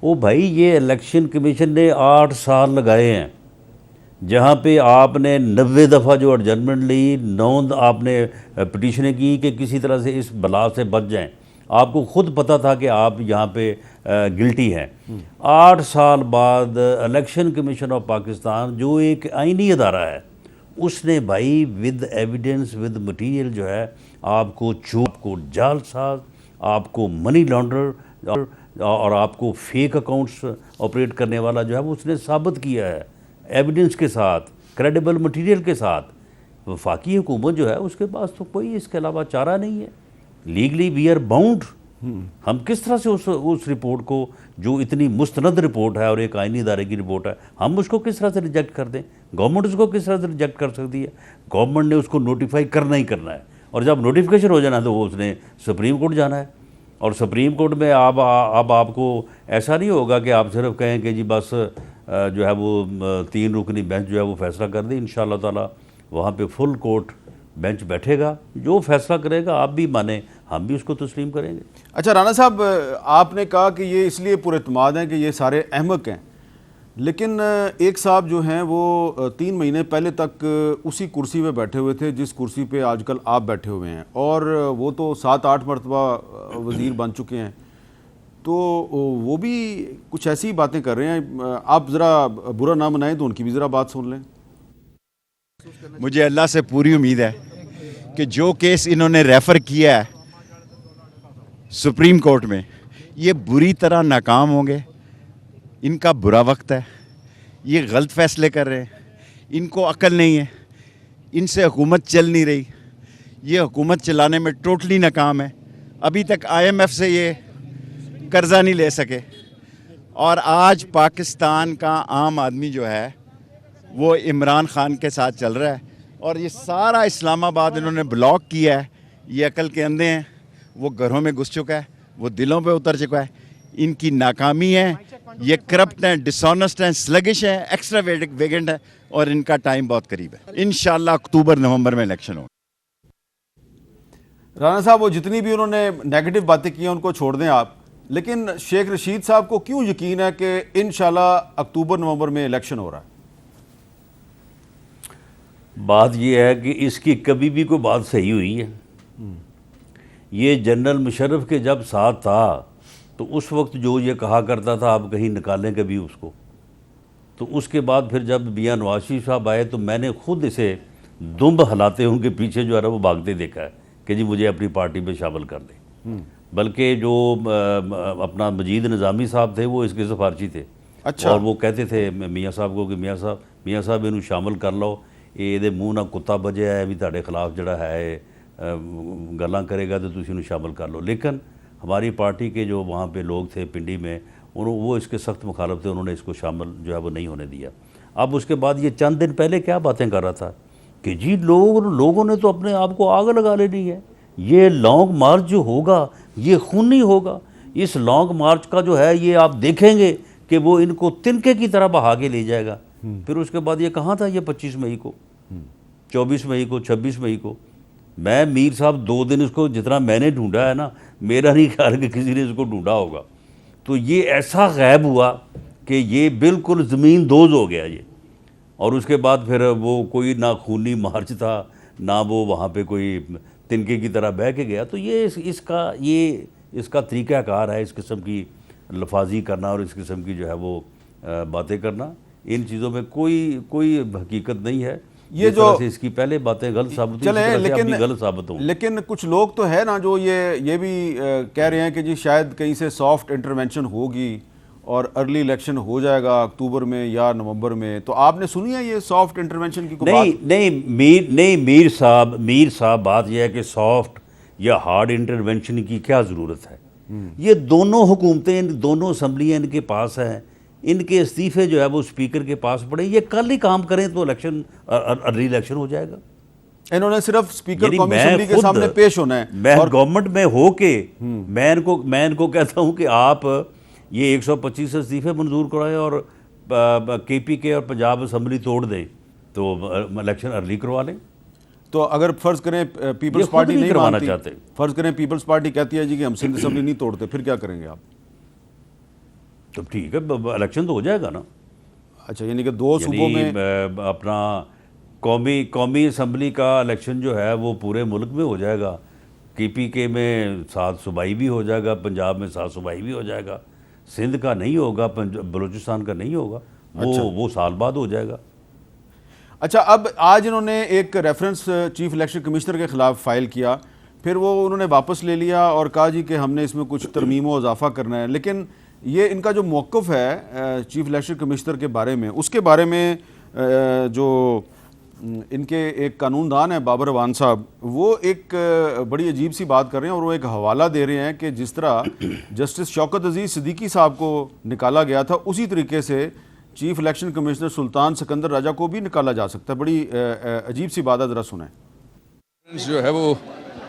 وہ بھائی یہ الیکشن کمیشن نے 8 سال لگائے ہیں، جہاں پہ آپ نے 90 دفعہ جو ایڈجرمنٹ لی، 9 آپ نے پٹیشنیں کی کہ کسی طرح سے اس بلا سے بچ جائیں۔ آپ کو خود پتہ تھا کہ آپ یہاں پہ گلٹی ہیں۔ 8 سال بعد الیکشن کمیشن آف پاکستان جو ایک آئینی ادارہ ہے، اس نے بھائی ود ایویڈنس ود مٹیریل جو ہے آپ کو چور، آپ کو جعل ساز، آپ کو منی لانڈر اور آپ کو فیک اکاؤنٹس آپریٹ کرنے والا جو ہے وہ اس نے ثابت کیا ہے ایویڈنس کے ساتھ، کریڈیبل مٹیریل کے ساتھ۔ وفاقی حکومت جو ہے اس کے پاس تو کوئی اس کے علاوہ چارہ نہیں ہے۔ Legally we are bound. ہم کس طرح سے اس رپورٹ کو، جو اتنی مستند رپورٹ ہے اور ایک آئینی ادارے کی رپورٹ ہے، ہم اس کو کس طرح سے ریجیکٹ کر دیں؟ گورنمنٹ اس کو کس طرح سے ریجیکٹ کر سکتی ہے؟ گورنمنٹ نے اس کو نوٹیفائی کرنا ہی کرنا ہے، اور جب نوٹیفیکیشن ہو جانا ہے تو وہ اس نے سپریم کورٹ جانا ہے، اور سپریم کورٹ میں اب آپ کو ایسا نہیں ہوگا کہ آپ صرف کہیں کہ جی بس جو ہے وہ 3 رکنی بینچ جو ہے وہ فیصلہ کر دیں۔ انشاءاللہ تعالی وہاں پہ فل کورٹ بینچ بیٹھے گا، جو فیصلہ کرے گا آپ بھی مانیں، ہم بھی اس کو تسلیم کریں گے۔ اچھا رانا صاحب، آپ نے کہا کہ یہ اس لیے پر اعتماد ہیں کہ یہ سارے احمق ہیں، لیکن ایک صاحب جو ہیں وہ 3 مہینے پہلے تک اسی کرسی پہ بیٹھے ہوئے تھے جس کرسی پہ آج کل آپ بیٹھے ہوئے ہیں، اور وہ تو 7-8 مرتبہ وزیر بن چکے ہیں، تو وہ بھی کچھ ایسی باتیں کر رہے ہیں۔ آپ ذرا برا نہ منائیں تو ان کی بھی ذرا بات سن لیں۔ مجھے اللہ سے پوری امید ہے کہ جو کیس انہوں نے ریفر کیا ہے سپریم کورٹ میں، یہ بری طرح ناکام ہوں گے۔ ان کا برا وقت ہے، یہ غلط فیصلے کر رہے ہیں، ان کو عقل نہیں ہے، ان سے حکومت چل نہیں رہی، یہ حکومت چلانے میں ٹوٹلی ناکام ہے۔ ابھی تک IMF سے یہ قرضہ نہیں لے سکے، اور آج پاکستان کا عام آدمی جو ہے وہ عمران خان کے ساتھ چل رہا ہے، اور یہ سارا اسلام آباد انہوں نے بلاک کیا ہے۔ یہ عقل کے اندھے ہیں، وہ گھروں میں گھس چکا ہے، وہ دلوں پہ اتر چکا ہے۔ ان کی ناکامی ہے، یہ کرپٹ ہیں، ڈس آنیسٹ ہیں، سلگش ہیں، ایکسٹرا ویگنٹ ہے، اور ان کا ٹائم بہت قریب ہے۔ انشاءاللہ اکتوبر نومبر میں الیکشن ہوگا۔ رانا صاحب، وہ جتنی بھی انہوں نے نیگیٹو باتیں کی ہیں ان کو چھوڑ دیں آپ، لیکن شیخ رشید صاحب کو کیوں یقین ہے کہ انشاءاللہ اکتوبر نومبر میں الیکشن ہو رہا ہے؟ بات یہ ہے کہ اس کی کبھی بھی کوئی بات صحیح ہوئی ہے؟ یہ جنرل مشرف کے جب ساتھ تھا تو اس وقت جو یہ کہا کرتا تھا آپ کہیں نکالیں کبھی اس کو، تو اس کے بعد پھر جب میاں نواز شریف صاحب آئے تو میں نے خود اسے دمب ہلاتے ان کے پیچھے جو ہے وہ بھاگتے دیکھا ہے کہ جی مجھے اپنی پارٹی میں شامل کر دیں۔ بلکہ جو اپنا مجید نظامی صاحب تھے وہ اس کے سفارشی تھے. اچھا. اور وہ کہتے تھے میاں صاحب کو کہ میاں صاحب ਇਹਨੂੰ ਸ਼ਾਮਲ ਕਰ ਲਓ, ਇਹਦੇ ਮੂੰਹ ਨਾਲ ਕੁੱਤਾ ਵੱਜਿਆ ਹੈ ਵੀ ਤੁਹਾਡੇ ਖਿਲਾਫ ਜਿਹੜਾ ਹੈ ਗੱਲਾਂ ਕਰੇਗਾ تو ਤੁਸੀਂ ਇਹਨੂੰ شامل کر لو. لیکن ہماری پارٹی کے جو وہاں پہ لوگ تھے پنڈی میں, وہ اس کے سخت مخالف تھے, انہوں نے اس کو شامل جو ہے وہ نہیں ہونے دیا. اب اس کے بعد یہ چند دن پہلے کیا باتیں کر رہا تھا کہ جی لوگوں نے تو اپنے آپ کو آگ لگا لینی ہے, یہ لانگ مارچ جو ہوگا یہ خونی ہوگا. اس لانگ مارچ کا جو ہے یہ آپ دیکھیں گے کہ وہ ان کو تنکے کی طرح بہا کے لے جائے گا. پھر اس کے بعد یہ کہاں تھا, یہ 25 مئی کو, 24 مئی کو, 26 مئی کو. میں میر صاحب 2 دن اس کو جتنا میں نے ڈھونڈا ہے نا, میرا نہیں خیال کہ کسی نے اس کو ڈھونڈا ہوگا. تو یہ ایسا غائب ہوا کہ یہ بالکل زمین دوز ہو گیا یہ. اور اس کے بعد پھر وہ کوئی نہ خونی مارچ تھا, نہ وہ وہاں پہ کوئی تنکے کی طرح بہہ کے گیا. تو یہ اس کا طریقہ کار ہے, اس قسم کی لفاظی کرنا اور اس قسم کی جو ہے وہ باتیں کرنا. ان چیزوں میں کوئی حقیقت نہیں ہے. یہ جو اس کی پہلے باتیں غلط ثابت ہوئی, غلط ثابت ہوں. لیکن کچھ لوگ تو ہے نا جو یہ بھی کہہ رہے ہیں کہ جی شاید کہیں سے سافٹ انٹرونشن ہوگی اور ارلی الیکشن ہو جائے گا اکتوبر میں یا نومبر میں. تو آپ نے سنی ہے یہ سافٹ انٹرونشن کی کوئی بات؟ نہیں میر صاحب بات یہ ہے کہ سافٹ یا ہارڈ انٹرونشن کی کیا ضرورت ہے. یہ دونوں حکومتیں, دونوں اسمبلیاں ان کے پاس ہیں, ان کے استعفے جو ہے وہ اسپیکر کے پاس پڑے. یہ کل ہی کام کریں تو ارلی الیکشن ہو جائے گا. انہوں نے صرف اسپیکر قومی اسمبلی کے سامنے پیش ہونا ہے. میں گورنمنٹ میں ہو کے میں ان کو کہتا ہوں کہ آپ یہ 125 استعفے منظور کرائیں اور KPK اور پنجاب اسمبلی توڑ دیں تو الیکشن ارلی کروا لیں. تو اگر فرض کریں پیپلز پارٹی نہیں کروانا چاہتے, فرض کریں پیپلز پارٹی کہتی ہے جی کہ ہم سندھ اسمبلی نہیں توڑتے, پھر کیا کریں گے آپ؟ تو ٹھیک ہے, الیکشن تو ہو جائے گا نا. اچھا, یعنی کہ 2 صوبوں میں اپنا قومی اسمبلی کا الیکشن جو ہے وہ پورے ملک میں ہو جائے گا. KPK میں 7 صوبائی بھی ہو جائے گا, پنجاب میں 7 صوبائی بھی ہو جائے گا, سندھ کا نہیں ہوگا, بلوچستان کا نہیں ہوگا, وہ سال بعد ہو جائے گا. اچھا, اب آج انہوں نے ایک ریفرنس چیف الیکشن کمشنر کے خلاف فائل کیا, پھر وہ انہوں نے واپس لے لیا اور کہا جی کہ ہم نے اس میں کچھ ترمیم و اضافہ کرنا ہے. لیکن یہ ان کا جو موقف ہے چیف الیکشن کمشنر کے بارے میں, اس کے بارے میں جو ان کے ایک قانون دان ہیں بابر اعوان صاحب, وہ ایک بڑی عجیب سی بات کر رہے ہیں اور وہ ایک حوالہ دے رہے ہیں کہ جس طرح جسٹس شوکت عزیز صدیقی صاحب کو نکالا گیا تھا اسی طریقے سے چیف الیکشن کمشنر سلطان سکندر راجہ کو بھی نکالا جا سکتا ہے. بڑی عجیب سی بات ہے, ذرا سنیں. جو ہے وہ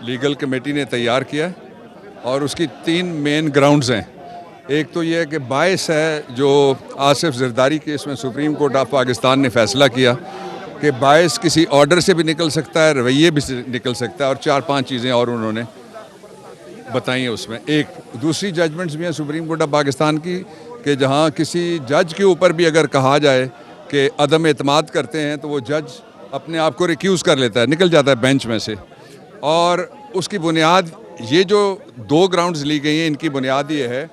لیگل کمیٹی نے تیار کیا اور اس کی 3 مین گراؤنڈز ہیں. ایک تو یہ ہے کہ باعث ہے جو آصف زرداری کیس میں سپریم کورٹ آف پاکستان نے فیصلہ کیا کہ باعث کسی آرڈر سے بھی نکل سکتا ہے, رویے بھی سے نکل سکتا ہے, اور 4-5 چیزیں اور انہوں نے بتائی ہیں اس میں. ایک دوسری ججمنٹس بھی ہیں سپریم کورٹ آف پاکستان کی کہ جہاں کسی جج کے اوپر بھی اگر کہا جائے کہ عدم اعتماد کرتے ہیں تو وہ جج اپنے آپ کو ریکیوز کر لیتا ہے, نکل جاتا ہے بینچ میں سے. اور اس کی بنیاد یہ جو 2 گراؤنڈز لی گئی ہیں, ان کی بنیاد یہ ہے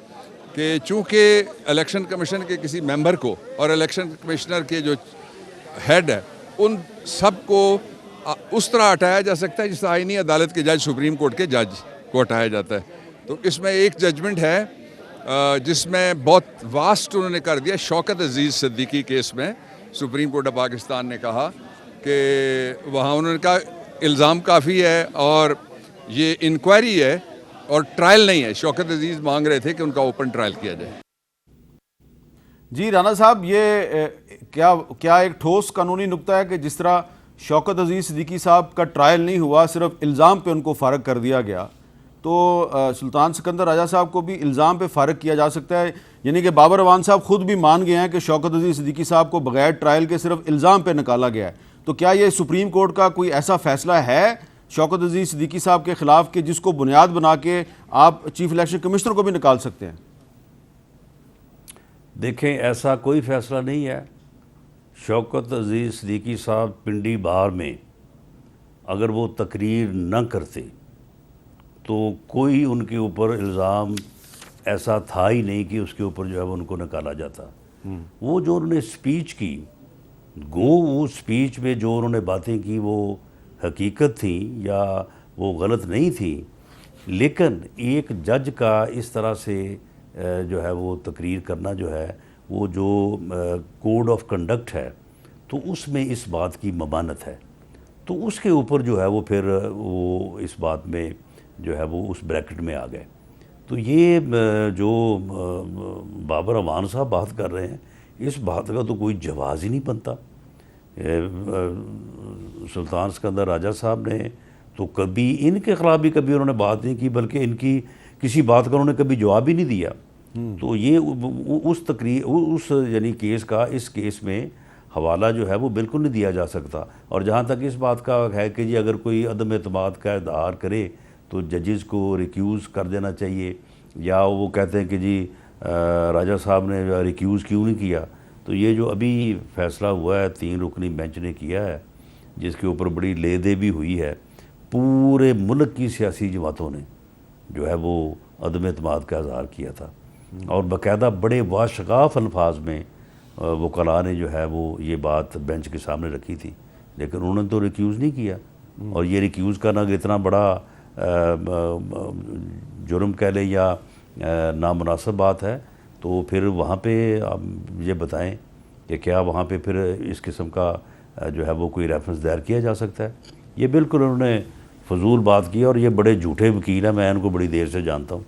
کہ چونکہ الیکشن کمیشن کے کسی ممبر کو اور الیکشن کمشنر کے جو ہیڈ ہے ان سب کو اس طرح ہٹایا جا سکتا ہے جس طرح آئینی عدالت کے جج سپریم کورٹ کے جج کو ہٹایا جاتا ہے. تو اس میں ایک ججمنٹ ہے جس میں بہت واسٹ انہوں نے کر دیا. شوکت عزیز صدیقی کیس میں سپریم کورٹ آف پاکستان نے کہا کہ وہاں انہوں نے کہا الزام کافی ہے اور یہ انکوائری ہے اور ٹرائل نہیں ہے. شوکت عزیز مانگ رہے تھے کہ ان کا اوپن ٹرائل کیا جائے. جی رانا صاحب, یہ کیا ایک ٹھوس قانونی نکتہ ہے کہ جس طرح شوکت عزیز صدیقی صاحب کا ٹرائل نہیں ہوا, صرف الزام پہ ان کو فارغ کر دیا گیا, تو سلطان سکندر راجہ صاحب کو بھی الزام پہ فارغ کیا جا سکتا ہے. یعنی کہ بابر اعوان صاحب خود بھی مان گئے ہیں کہ شوکت عزیز صدیقی صاحب کو بغیر ٹرائل کے صرف الزام پہ نکالا گیا ہے. تو کیا یہ سپریم کورٹ کا کوئی ایسا فیصلہ ہے شوکت عزیز صدیقی صاحب کے خلاف کہ جس کو بنیاد بنا کے آپ چیف الیکشن کمشنر کو بھی نکال سکتے ہیں؟ دیکھیں, ایسا کوئی فیصلہ نہیں ہے. شوکت عزیز صدیقی صاحب پنڈی بار میں اگر وہ تقریر نہ کرتے تو کوئی ان کے اوپر الزام ایسا تھا ہی نہیں کہ اس کے اوپر جو ہے وہ ان کو نکالا جاتا. وہ جو انہوں نے اسپیچ کی, وہ اسپیچ میں جو انہوں نے باتیں کی وہ حقیقت تھیں یا وہ غلط نہیں تھیں, لیکن ایک جج کا اس طرح سے جو ہے وہ تقریر کرنا جو ہے وہ جو کوڈ آف کنڈکٹ ہے تو اس میں اس بات کی ممانعت ہے، تو اس کے اوپر جو ہے وہ پھر وہ اس بات میں جو ہے وہ اس بریکٹ میں آ گئے۔ تو یہ جو بابر امان صاحب بات کر رہے ہیں اس بات کا تو کوئی جواز ہی نہیں بنتا۔ سلطان سکندر راجہ صاحب نے تو کبھی ان کے خلاف بھی کبھی انہوں نے بات نہیں کی، بلکہ ان کی کسی بات کا انہوں نے کبھی جواب ہی نہیں دیا۔ تو یہ اس یعنی کیس کا اس کیس میں حوالہ جو ہے وہ بالکل نہیں دیا جا سکتا۔ اور جہاں تک اس بات کا ہے کہ جی اگر کوئی عدم اعتماد کا اظہار کرے تو ججز کو ریکیوز کر دینا چاہیے، یا وہ کہتے ہیں کہ جی راجہ صاحب نے ریکیوز کیوں نہیں کیا، تو یہ جو ابھی فیصلہ ہوا ہے 3 رکنی بینچ نے کیا ہے جس کے اوپر بڑی لے دے بھی ہوئی ہے، پورے ملک کی سیاسی جماعتوں نے جو ہے وہ عدم اعتماد کا اظہار کیا تھا، اور باقاعدہ بڑے واشگاف الفاظ میں وکلاء نے جو ہے وہ یہ بات بینچ کے سامنے رکھی تھی، لیکن انہوں نے تو ریکیوز نہیں کیا۔ اور یہ ریکیوز کرنا اتنا بڑا جرم کہہ لیں یا نامناسب بات ہے، تو پھر وہاں پہ آپ یہ بتائیں کہ کیا وہاں پہ پھر اس قسم کا جو ہے وہ کوئی ریفرنس دائر کیا جا سکتا ہے؟ یہ بالکل انہوں نے فضول بات کی، اور یہ بڑے جھوٹے وکیل ہیں، میں ان کو بڑی دیر سے جانتا ہوں،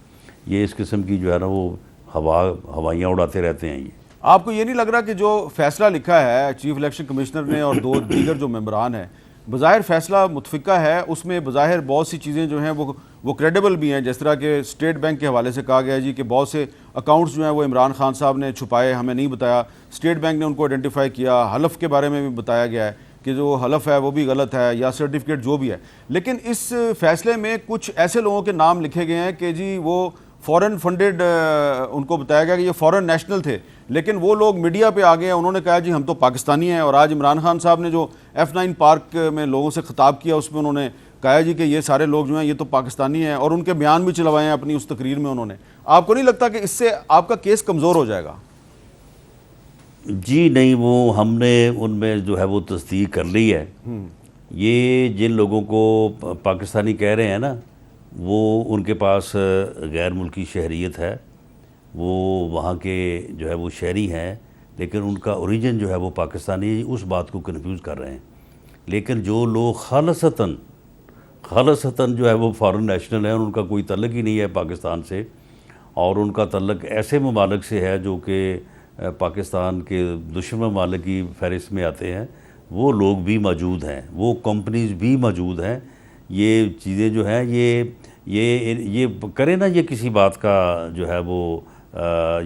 یہ اس قسم کی جو ہے نا وہ ہوائیاں اڑاتے رہتے ہیں۔ یہ آپ کو یہ نہیں لگ رہا کہ جو فیصلہ لکھا ہے چیف الیکشن کمشنر نے اور 2 دیگر جو ممبران ہیں، بظاہر فیصلہ متفقہ ہے، اس میں بظاہر بہت سی چیزیں جو ہیں وہ کریڈیبل بھی ہیں، جس طرح کہ اسٹیٹ بینک کے حوالے سے کہا گیا ہے جی کہ بہت سے اکاؤنٹس جو ہیں وہ عمران خان صاحب نے چھپائے، ہمیں نہیں بتایا، اسٹیٹ بینک نے ان کو آئیڈینٹیفائی کیا، حلف کے بارے میں بھی بتایا گیا ہے کہ جو حلف ہے وہ بھی غلط ہے، یا سرٹیفکیٹ جو بھی ہے۔ لیکن اس فیصلے میں کچھ ایسے لوگوں کے نام لکھے گئے ہیں کہ جی وہ فورن فنڈڈ، ان کو بتایا گیا کہ یہ فورن نیشنل تھے، لیکن وہ لوگ میڈیا پہ آ گئے ہیں، انہوں نے کہا جی ہم تو پاکستانی ہیں۔ اور آج عمران خان صاحب نے جو F9 پارک میں لوگوں سے خطاب کیا اس میں انہوں نے کہا جی کہ یہ سارے لوگ جو ہیں یہ تو پاکستانی ہیں، اور ان کے بیان بھی چلوائے ہیں اپنی اس تقریر میں انہوں نے۔ آپ کو نہیں لگتا کہ اس سے آپ کا کیس کمزور ہو جائے گا؟ جی نہیں، وہ ہم نے ان میں جو ہے وہ تصدیق کر لی ہے۔ یہ جن لوگوں کو پاکستانی کہہ رہے ہیں نا، وہ ان کے پاس غیر ملکی شہریت ہے، وہ وہاں کے جو ہے وہ شہری ہیں، لیکن ان کا اوریجن جو ہے وہ پاکستانی ہے، اس بات کو کنفیوز کر رہے ہیں۔ لیکن جو لوگ خالصتاً جو ہے وہ فارن نیشنل ہیں، ان کا کوئی تعلق ہی نہیں ہے پاکستان سے، اور ان کا تعلق ایسے ممالک سے ہے جو کہ پاکستان کے دشمن ممالک کی فہرست میں آتے ہیں، وہ لوگ بھی موجود ہیں، وہ کمپنیز بھی موجود ہیں۔ یہ چیزیں جو ہیں یہ کریں نا، یہ کسی بات کا جو ہے وہ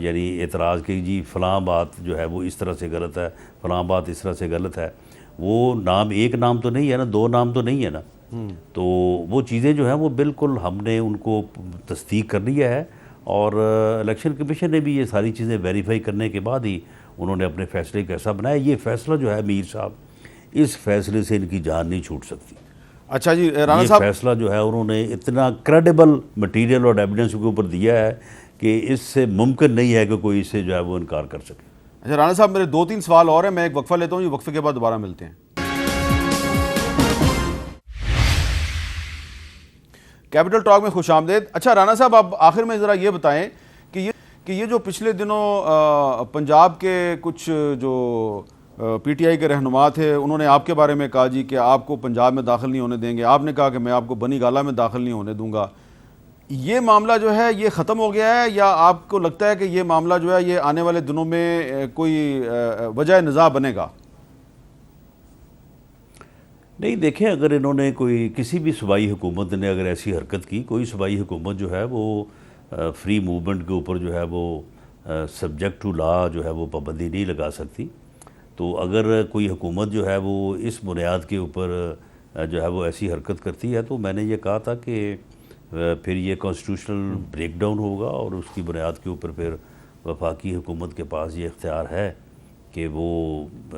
یعنی اعتراض کہ جی فلاں بات جو ہے وہ اس طرح سے غلط ہے، فلاں بات اس طرح سے غلط ہے، وہ نام ایک نام تو نہیں ہے نا، 2 نام تو نہیں ہے نا، تو وہ چیزیں جو ہیں وہ بالکل ہم نے ان کو تصدیق کر لیا ہے، اور الیکشن کمیشن نے بھی یہ ساری چیزیں ویریفائی کرنے کے بعد ہی انہوں نے اپنے فیصلے کا ایسا بنایا۔ یہ فیصلہ جو ہے میر صاحب، اس فیصلے سے ان کی جان نہیں چھوٹ سکتی۔ اچھا جی رانا یہ صاحب، فیصلہ جو ہے انہوں نے اتنا کریڈیبل مٹیریل اور ایویڈنس کے اوپر دیا ہے کہ اس سے ممکن نہیں ہے کہ کوئی اس سے جو ہے وہ انکار کر سکے۔ اچھا رانا صاحب، میرے 2-3 سوال اور ہیں، میں ایک وقفہ لیتا ہوں، یہ وقفے کے بعد دوبارہ ملتے ہیں۔ کیپٹل ٹاک میں خوش آمدید۔ اچھا رانا صاحب، آپ آخر میں ذرا یہ بتائیں کہ یہ جو پچھلے دنوں پنجاب کے کچھ جو پی ٹی آئی کے رہنما تھے، انہوں نے آپ کے بارے میں کہا جی کہ آپ کو پنجاب میں داخل نہیں ہونے دیں گے، آپ نے کہا کہ میں آپ کو بنی گالہ میں داخل نہیں ہونے دوں گا، یہ معاملہ جو ہے یہ ختم ہو گیا ہے، یا آپ کو لگتا ہے کہ یہ معاملہ جو ہے یہ آنے والے دنوں میں کوئی وجہ نزاع بنے گا؟ نہیں دیکھیں، اگر انہوں نے کوئی کسی بھی صوبائی حکومت نے اگر ایسی حرکت کی، کوئی صوبائی حکومت جو ہے وہ فری موومنٹ کے اوپر جو ہے وہ سبجیکٹ ٹو لا جو ہے وہ پابندی نہیں لگا سکتی، تو اگر کوئی حکومت جو ہے وہ اس بنیاد کے اوپر جو ہے وہ ایسی حرکت کرتی ہے، تو میں نے یہ کہا تھا کہ پھر یہ کانسٹیٹیوشنل بریک ڈاؤن ہوگا، اور اس کی بنیاد کے اوپر پھر وفاقی حکومت کے پاس یہ اختیار ہے کہ وہ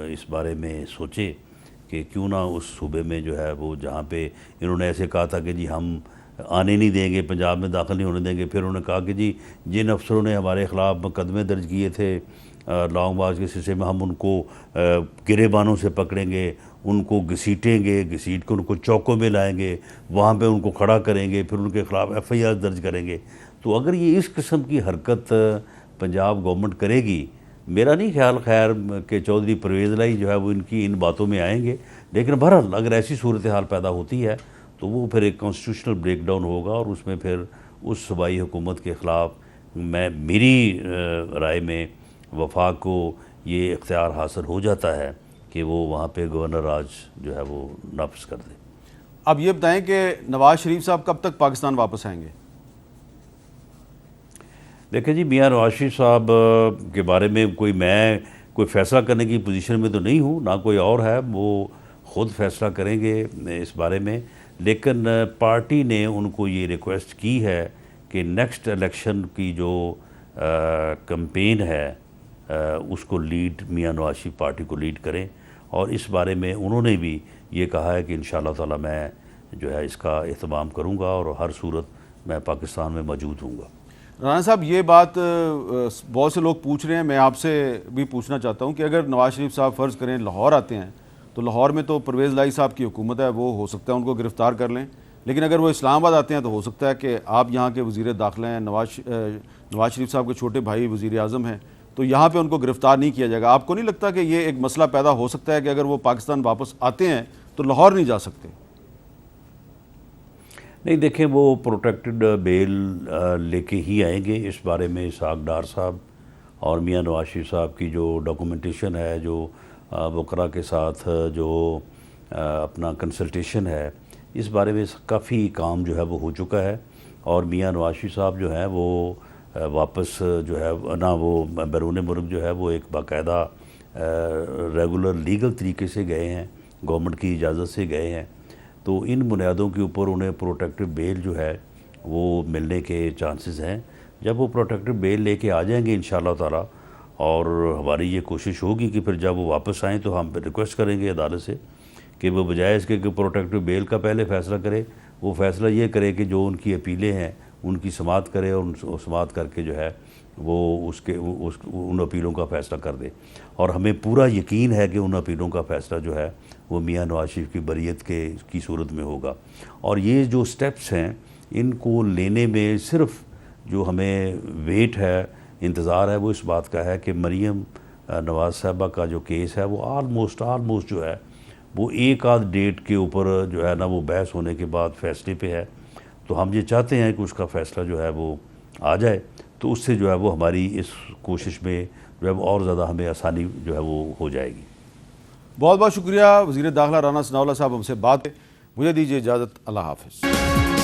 اس بارے میں سوچے کہ کیوں نہ اس صوبے میں جو ہے وہ جہاں پہ انہوں نے ایسے کہا تھا کہ جی ہم آنے نہیں دیں گے، پنجاب میں داخل نہیں ہونے دیں گے، پھر انہوں نے کہا کہ جی جن افسروں نے ہمارے خلاف مقدمے درج کیے تھے لانگ مارچ کے سلسلے میں ہم ان کو گریبانوں سے پکڑیں گے، ان کو گھسیٹیں گے، گھسیٹ کے ان کو چوکوں میں لائیں گے، وہاں پہ ان کو کھڑا کریں گے، پھر ان کے خلاف FIR درج کریں گے. تو اگر یہ اس قسم کی حرکت پنجاب گورنمنٹ کرے گی، میرا نہیں خیال خیر کہ چودھری پرویز الہی جو ہے وہ ان باتوں میں آئیں گے. لیکن بہرحال اگر ایسی صورتحال پیدا ہوتی ہے تو وہ پھر ایک کانسٹیٹیوشنل بریک ڈاؤن ہوگا، اور اس میں پھر اس صوبائی حکومت کے خلاف میری رائے میں وفاق کو یہ اختیار حاصل ہو جاتا ہے کہ وہ وہاں پہ گورنر راج جو ہے وہ نافذ کر دے. اب یہ بتائیں کہ نواز شریف صاحب کب تک پاکستان واپس آئیں گے؟ دیکھیں جی، میاں نواز شریف صاحب کے بارے میں میں کوئی فیصلہ کرنے کی پوزیشن میں تو نہیں ہوں، نہ کوئی اور ہے، وہ خود فیصلہ کریں گے اس بارے میں. لیکن پارٹی نے ان کو یہ ریکویسٹ کی ہے کہ نیکسٹ الیکشن کی جو کمپین ہے اس کو لیڈ میاں نواز شریف پارٹی کو لیڈ کریں، اور اس بارے میں انہوں نے بھی یہ کہا ہے کہ انشاءاللہ تعالی میں جو ہے اس کا اہتمام کروں گا اور ہر صورت میں پاکستان میں موجود ہوں گا. رانا صاحب، یہ بات بہت سے لوگ پوچھ رہے ہیں، میں آپ سے بھی پوچھنا چاہتا ہوں کہ اگر نواز شریف صاحب فرض کریں لاہور آتے ہیں تو لاہور میں تو پرویز الہی صاحب کی حکومت ہے، وہ ہو سکتا ہے ان کو گرفتار کر لیں، لیکن اگر وہ اسلام آباد آتے ہیں تو ہو سکتا ہے کہ آپ یہاں کے وزیر داخلہ ہیں، نواز شریف صاحب کے چھوٹے بھائی وزیر اعظم ہیں، تو یہاں پہ ان کو گرفتار نہیں کیا جائے گا. آپ کو نہیں لگتا کہ یہ ایک مسئلہ پیدا ہو سکتا ہے کہ اگر وہ پاکستان واپس آتے ہیں تو لاہور نہیں جا سکتے؟ نہیں، دیکھیں وہ پروٹیکٹڈ بیل لے کے ہی آئیں گے. اس بارے میں اسحاق ڈار صاحب اور میاں نواز شریف صاحب کی جو ڈاکومنٹیشن ہے، جو وکراء کے ساتھ جو اپنا کنسلٹیشن ہے، اس بارے میں کافی کام جو ہے وہ ہو چکا ہے. اور میاں نواز شریف صاحب جو ہیں وہ واپس جو ہے نا وہ بیرون ملک جو ہے وہ ایک باقاعدہ ریگولر لیگل طریقے سے گئے ہیں، گورنمنٹ کی اجازت سے گئے ہیں. تو ان بنیادوں کے اوپر انہیں پروٹیکٹیو بیل جو ہے وہ ملنے کے چانسز ہیں. جب وہ پروٹیکٹیو بیل لے کے آ جائیں گے انشاءاللہ تعالی، اور ہماری یہ کوشش ہوگی کہ پھر جب وہ واپس آئیں تو ہم ریکویسٹ کریں گے عدالت سے کہ وہ بجائے اس کے کہ پروٹیکٹیو بیل کا پہلے فیصلہ کرے، وہ فیصلہ یہ کرے کہ جو ان کی اپیلیں ہیں ان کی سماعت کرے، اور سماعت کر کے جو ہے وہ ان اپیلوں کا فیصلہ کر دے. اور ہمیں پورا یقین ہے کہ ان اپیلوں کا فیصلہ جو ہے وہ میاں نواز شریف کی بریت کی صورت میں ہوگا. اور یہ جو سٹیپس ہیں ان کو لینے میں صرف جو ہمیں ویٹ ہے، انتظار ہے، وہ اس بات کا ہے کہ مریم نواز صاحبہ کا جو کیس ہے وہ آلموسٹ جو ہے وہ ایک آدھ ڈیٹ کے اوپر جو ہے نا وہ بحث ہونے کے بعد فیصلے پہ ہے. تو ہم یہ چاہتے ہیں کہ اس کا فیصلہ جو ہے وہ آ جائے، تو اس سے جو ہے وہ ہماری اس کوشش میں جو ہے وہ اور زیادہ ہمیں آسانی جو ہے وہ ہو جائے گی. بہت بہت شکریہ وزیر داخلہ رانا ثناء اللہ صاحب ہم سے بات. مجھے دیجیے اجازت. اللہ حافظ.